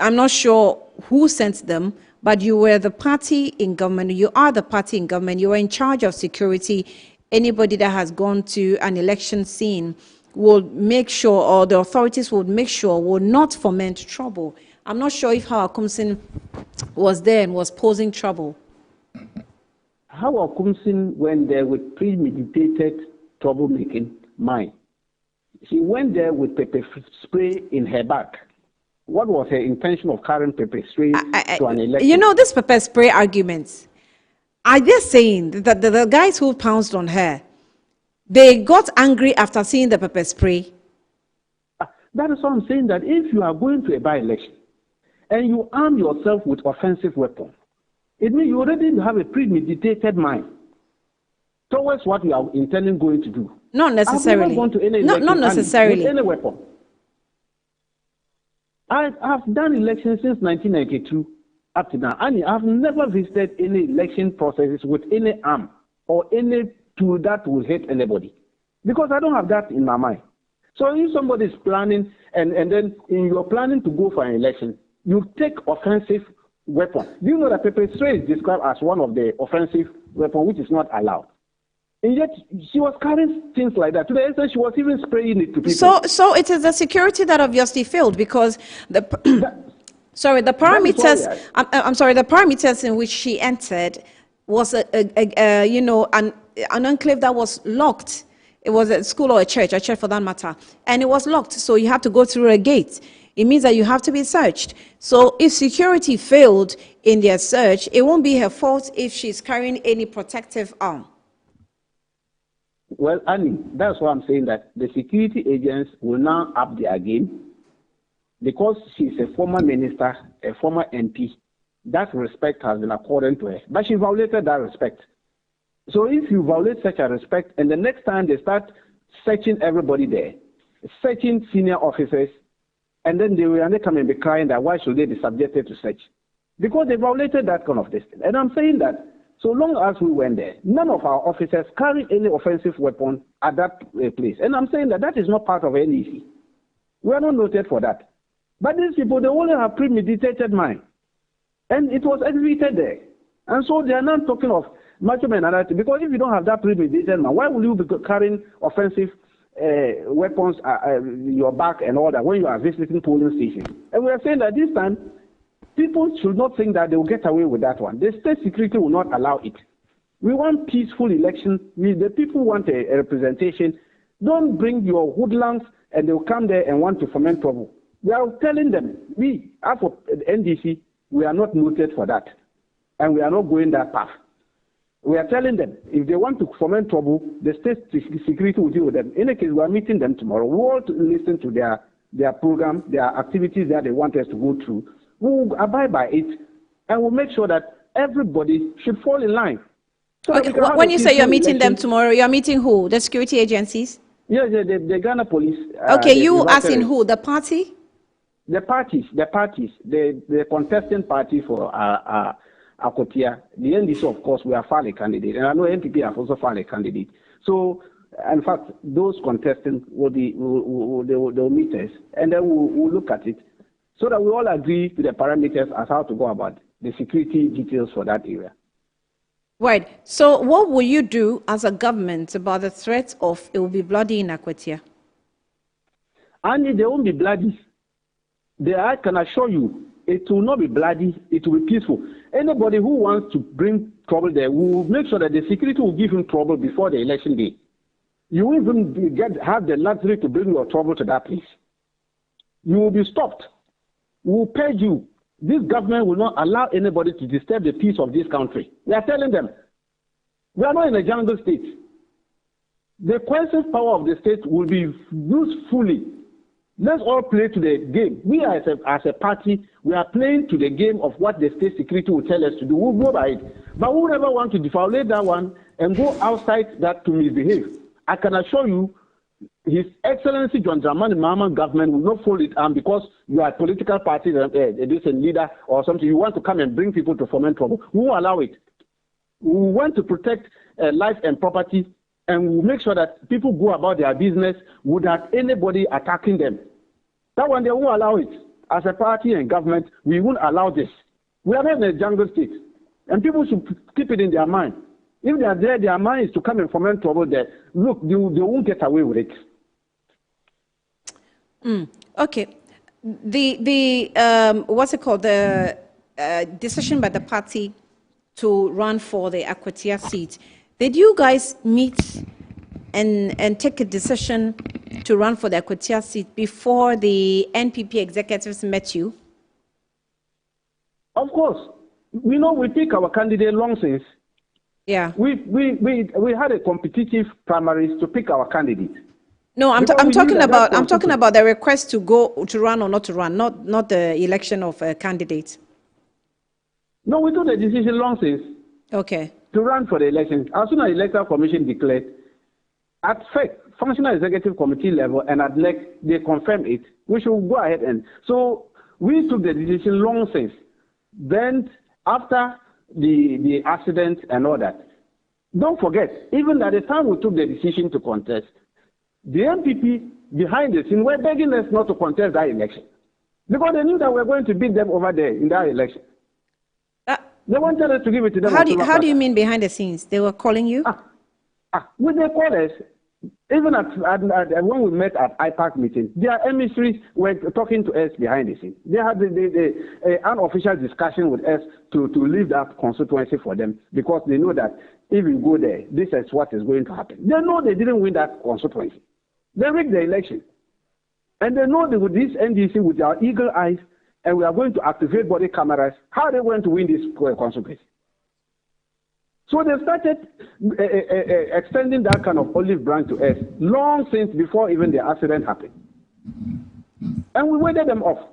I'm not sure who sent them, but you were the party in government. You are the party in government. You are in charge of security. Anybody that has gone to an election scene will make sure, or the authorities will make sure, will not foment trouble. I'm not sure if Hawa Kumsin was there and was posing trouble. Hawa Kumsin went there with premeditated troublemaking mind. She went there with pepper spray in her bag. What was her intention of carrying pepper spray to an election? This pepper spray arguments, are they saying that the guys who pounced on her, they got angry after seeing the pepper spray? That is what I'm saying, that if you are going to a by-election and you arm yourself with offensive weapons, it means you already have a premeditated mind towards what you are intending going to do. Not necessarily. Not necessarily. With any weapon. I have done elections since 1992 up to now, and I've never visited any election processes with any arm or any tool that will hit anybody, because I don't have that in my mind. So if somebody is planning, and then in your planning to go for an election, you take offensive weapon. Do you know that pepper spray is described as one of the offensive weapons which is not allowed? And yet she was carrying things like that. To the extent she was even spraying it to people. So it is the security that obviously failed because the parameters. I'm sorry, the parameters in which she entered was an enclave that was locked. It was a school or a church for that matter, and it was locked. So you have to go through a gate. It means that you have to be searched. So if security failed in their search, it won't be her fault if she's carrying any protective arm. Well, Annie, that's why I'm saying that the security agents will now up their game because she's a former minister, a former MP. That respect has been accorded to her, but she violated that respect. So if you violate such a respect, and the next time they start searching everybody there, searching senior officers, and then they will come and be crying that why should they be subjected to search? Because they violated that kind of distance. And I'm saying that so long as we went there, none of our officers carried any offensive weapon at that place. And I'm saying that that is not part of NEC. We are not noted for that. But these people, they only have premeditated mind. And it was executed there. And so they are not talking of macho men and that, because if you don't have that premeditated mind, why will you be carrying offensive weapons in your back and all that when you are visiting polling stations? And we are saying that this time, people should not think that they will get away with that one. The state security will not allow it. We want peaceful election. The people want a representation. Don't bring your hoodlums and they'll come there and want to foment trouble. We are telling them, we, as for the NDC, we are not noted for that. And we are not going that path. We are telling them, if they want to foment trouble, the state security will deal with them. In any case, we are meeting them tomorrow. We will listen to their program, their activities that they want us to go through. We will abide by it, and we'll make sure that everybody should fall in line. So okay. When you say you're meeting them tomorrow, you're meeting who? The security agencies? Yes, the Ghana police. Okay, you as in who? The party? The parties, the contesting party for Akotia. The NDC, of course, we are filed a candidate, and I know NPP have also filed a candidate. So, in fact, those contesting they'll meet us, and then we'll look at it, so that we all agree to the parameters as how to go about the security details for that area. Right. So what will you do as a government about the threat of it will be bloody in Akwatia? And they won't be bloody. I can assure you, it will not be bloody, it will be peaceful. Anybody who wants to bring trouble there, we will make sure that the security will give him trouble before the election day. You will even have the luxury to bring your trouble to that place. You will be stopped. We will purge you. This government will not allow anybody to disturb the peace of this country. We are telling them, we are not in a jungle state. The coercive power of the state will be used fully. Let's all play to the game. We as a party, we are playing to the game of what the state security will tell us to do. We'll go by it. But we will never want to defoliate that one and go outside that to misbehave. I can assure you, His Excellency John Dramani Mahama government will not fold it because you are a political party, this a leader or something. You want to come and bring people to foment trouble. We won't allow it. We want to protect life and property, and we'll make sure that people go about their business without anybody attacking them. That one, they won't allow it. As a party and government, we won't allow this. We are not in a jungle state, and people should keep it in their mind. If they are there, their mind is to come and foment trouble there. Look, they won't get away with it. Okay. The what's it called? The decision by the party to run for the Akwatia seat. Did you guys meet and take a decision to run for the Akwatia seat before the NPP executives met you? Of course. We know we pick our candidate long since. Yeah. We had a competitive primaries to pick our candidate. No, I'm talking about the request to go to run or not to run, not the election of a candidate. No, we took the decision long since. Okay. To run for the elections. As soon as the Electoral Commission declared, at FEC, Functional Executive Committee level, and at NEC, they confirmed it. We should go ahead and so we took the decision long since. Then after the accident and all that, don't forget, even at the time we took the decision to contest, the MPP behind the scene, were begging us not to contest that election. Because they knew that we were going to beat them over there in that election. They wanted us to give it to them. How do you mean behind the scenes? They were calling you? When they called us, even when we met at IPAC meetings, their emissaries were talking to us behind the scenes. They had an unofficial discussion with us to leave that constituency for them because they know that if we go there, this is what is going to happen. They know they didn't win that constituency. They rigged the election. And they know that with this NDC, with our eagle eyes, and we are going to activate body cameras, how are they going to win this constituency? So they started extending that kind of olive branch to us long since before even the accident happened. And we waited them off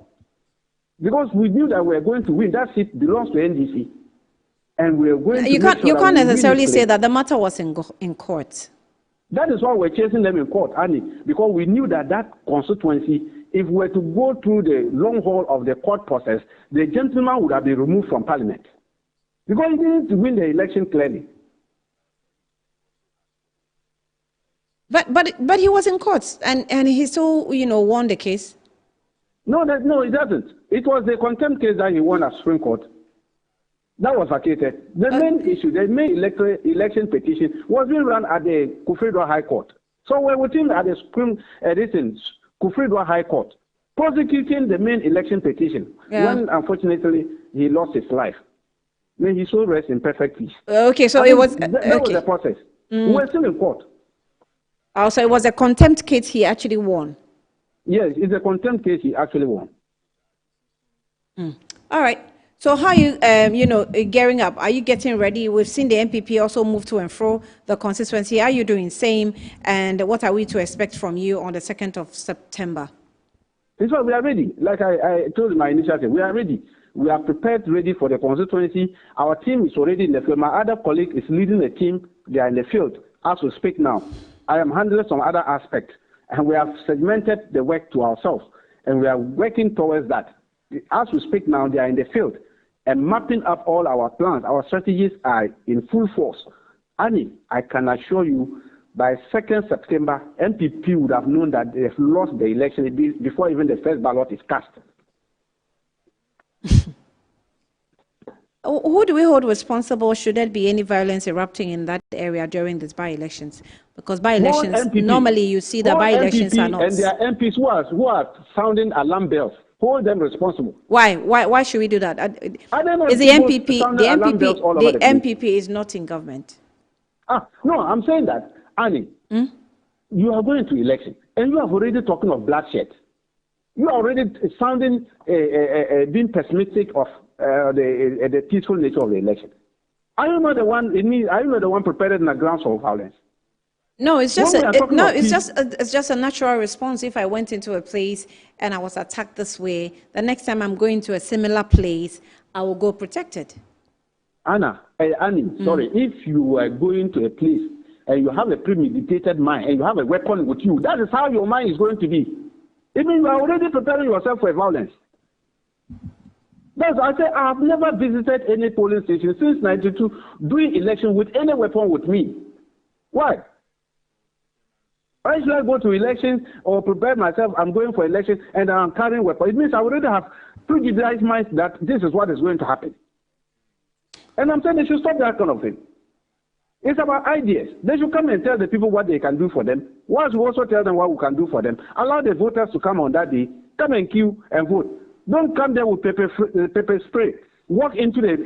because we knew that we were going to win. That seat belongs to NDC. And we are going to You can't necessarily say that the matter was in court. That is why we're chasing them in court, Annie, because we knew that that constituency, if we were to go through the long haul of the court process, the gentleman would have been removed from parliament. Because he didn't win the election clearly. But he was in court and he still, won the case. No, it doesn't. It was the contempt case that he won at Supreme Court. That was vacated. The main issue, the main election petition was being run at the Kufridwa High Court. So we're with him at the Kufridwa High Court, prosecuting the main election petition. Yeah. When unfortunately he lost his life. May his soul rest in perfect peace. Okay, so that was the process. Mm. We're still in court. So it was a contempt case he actually won. Yes, it's a contempt case he actually won. All right. So how are you, gearing up? Are you getting ready? We've seen the MPP also move to and fro the constituency. Are you doing same? And what are we to expect from you on the 2nd of September? We are ready. Like I told my initiative, we are ready. We are prepared, ready for the constituency. Our team is already in the field. My other colleague is leading the team. They are in the field as we speak now. I am handling some other aspects. And we have segmented the work to ourselves. And we are working towards that. As we speak now, they are in the field and mapping up all our plans. Our strategies are in full force. Annie, I can assure you, by 2nd September, MPP would have known that they have lost the election before even the first ballot is cast. Who do we hold responsible should there be any violence erupting in that area during these by-elections? Because by-elections, normally you see that by-elections are not. And there are MPs who are sounding alarm bells. Hold them responsible. Why should we do that? Is the MPP is not in government? No, I'm saying that, Annie, you are going to election and you are already talking of bloodshed. You are already sounding, being pessimistic of the peaceful nature of the election. Are you not the one prepared in the grounds of violence? No, it's just it's just a natural response. If I went into a place and I was attacked this way, the next time I'm going to a similar place, I will go protected. Annie, sorry, if you are going to a place and you have a premeditated mind and you have a weapon with you, that is how your mind is going to be. Even you are already preparing yourself for violence. That's why I say I have never visited any polling station since 1992 doing election with any weapon with me. Why? Why should I go to elections or prepare myself? I'm going for election and I'm carrying weapons. It means I already have prejudiced minds that this is what is going to happen. And I'm saying they should stop that kind of thing. It's about ideas. They should come and tell the people what they can do for them. Once we also tell them what we can do for them, allow the voters to come on that day, come and queue and vote. Don't come there with pepper spray. Walk into the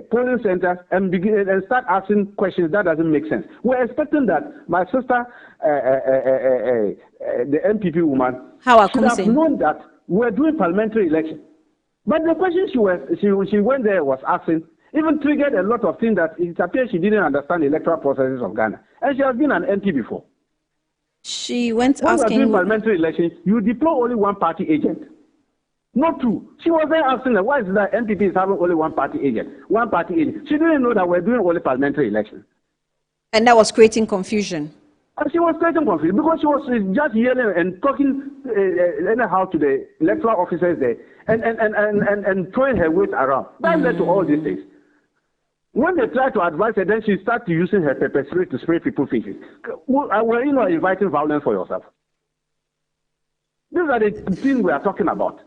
polling center and begin and start asking questions that doesn't make sense. We're expecting that my sister, the MPP woman, should have known that we're doing parliamentary election. But the question she went there was asking even triggered a lot of things that it appears she didn't understand the electoral processes of Ghana. And she has been an MP before. She went when asking... When parliamentary elections, you deploy only one party agent. Not true. She was there asking her, why is that MPP is having only one party agent? One party agent. She didn't know that we're doing only parliamentary elections. And that was creating confusion. And she was creating confusion because she was just yelling and talking anyhow to the electoral officers there and throwing her weight around. That led to all these things. When they try to advise her, then she starts using her pepper spray to spray people's faces. Were you not inviting violence for yourself? These are the things we are talking about.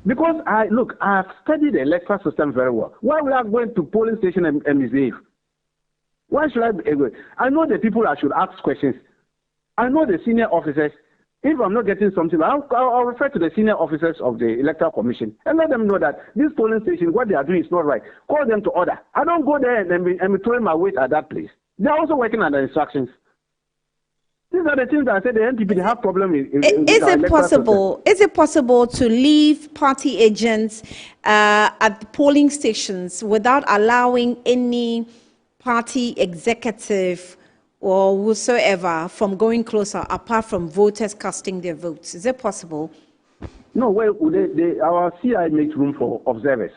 Because I have studied the electoral system very well. Why would I go into polling station and misbehave? Why should I be able? I know the people I should ask questions. I know the senior officers. If I'm not getting something, I'll refer to the senior officers of the Electoral Commission and let them know that this polling station, what they are doing is not right. Call them to order. I don't go there and be throwing my weight at that place. They're also working under instructions. These are the things that I said the NPP, they have problem in is it possible to leave party agents at the polling stations without allowing any party executive or whosoever from going closer, apart from voters casting their votes? Is it possible? No, well, our CI makes room for observers.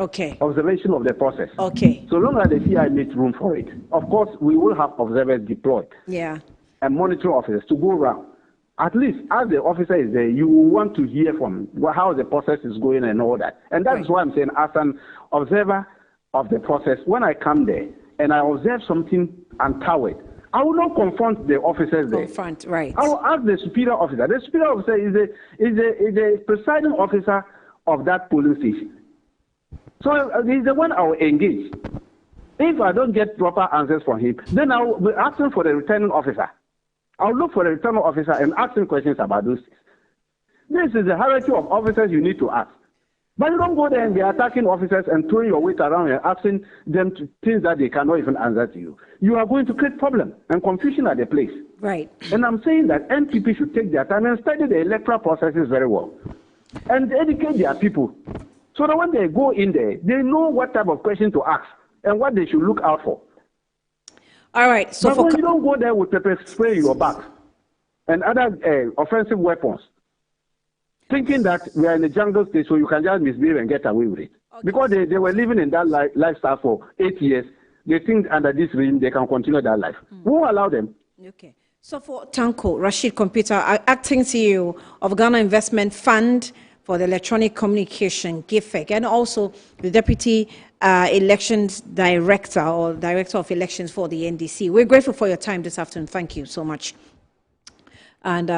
Okay. Observation of the process. Okay. So long as the CI makes room for it. Of course, we will have observers deployed. Yeah. And monitoring officers to go around. At least, as the officer is there, you want to hear from how the process is going and all that. And that's why I'm saying, as an observer of the process, when I come there and I observe something untoward, I will not confront the officers there. Confront, right. I will ask the superior officer. The superior officer is the presiding officer of that polling station. So he's the one I will engage. If I don't get proper answers from him, then I will be asking for the returning officer. I'll look for the returning officer and ask him questions about those things. This is the hierarchy of officers you need to ask. But you don't go there and be attacking officers and throwing your weight around and asking them to things that they cannot even answer to you. You are going to create problem and confusion at the place. Right. And I'm saying that NPP should take their time and study the electoral processes very well and educate their people so that when they go in there, they know what type of question to ask and what they should look out for. All right. So but when you don't go there with pepper spray in your back and other offensive weapons, thinking that we are in a jungle state so you can just misbehave and get away with it. Okay. Because they were living in that lifestyle for 8 years. They think under this regime they can continue that life. We won't allow them. Okay. So for Tanko, Rashid Computer, acting CEO of Ghana Investment Fund for the Electronic Communication, GIFEC, and also the Deputy Elections Director or Director of Elections for the NDC. We're grateful for your time this afternoon. Thank you so much. And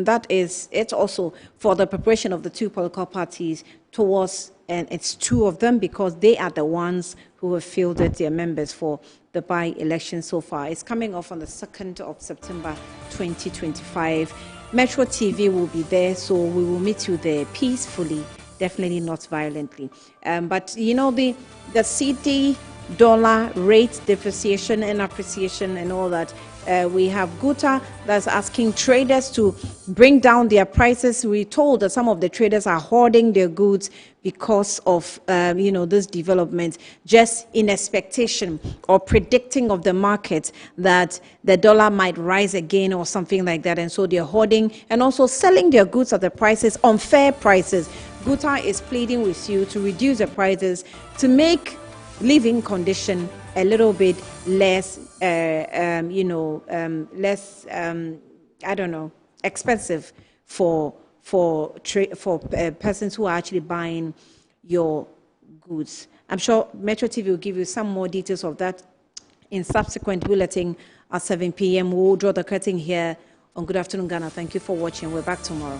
that is it also for the preparation of the two political parties towards, and it's two of them because they are the ones who have fielded their members for the by-election so far. It's coming off on the 2nd of September 2025. Metro TV will be there, so we will meet you there peacefully, definitely not violently. But you know, the CD dollar rate depreciation and appreciation and all that. We have GUTA that's asking traders to bring down their prices. We're told that some of the traders are hoarding their goods because of this development, just in expectation or predicting of the market that the dollar might rise again or something like that. And so they're hoarding and also selling their goods at the prices, unfair prices. GUTA is pleading with you to reduce the prices to make living condition a little bit less, expensive for persons who are actually buying your goods. I'm sure Metro TV will give you some more details of that in subsequent bulletin at 7 p.m. We'll draw the curtain here on Good Afternoon Ghana. Thank you for watching. We're back tomorrow.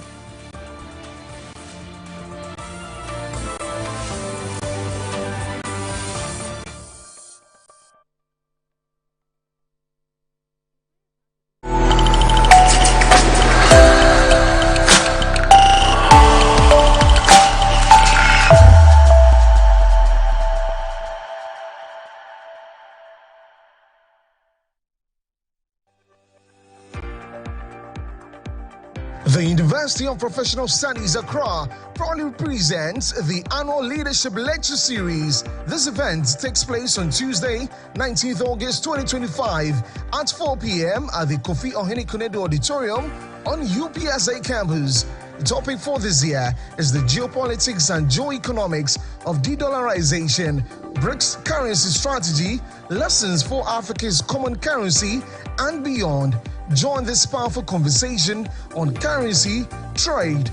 The University of Professional Studies Accra proudly presents the annual Leadership Lecture Series. This event takes place on Tuesday, 19th August 2025 at 4 p.m. at the Kofi Ohene-Konedo Auditorium on UPSA campus. The topic for this year is the geopolitics and geoeconomics of de-dollarization, BRICS currency strategy, lessons for Africa's common currency, and beyond. Join this powerful conversation on currency, trade,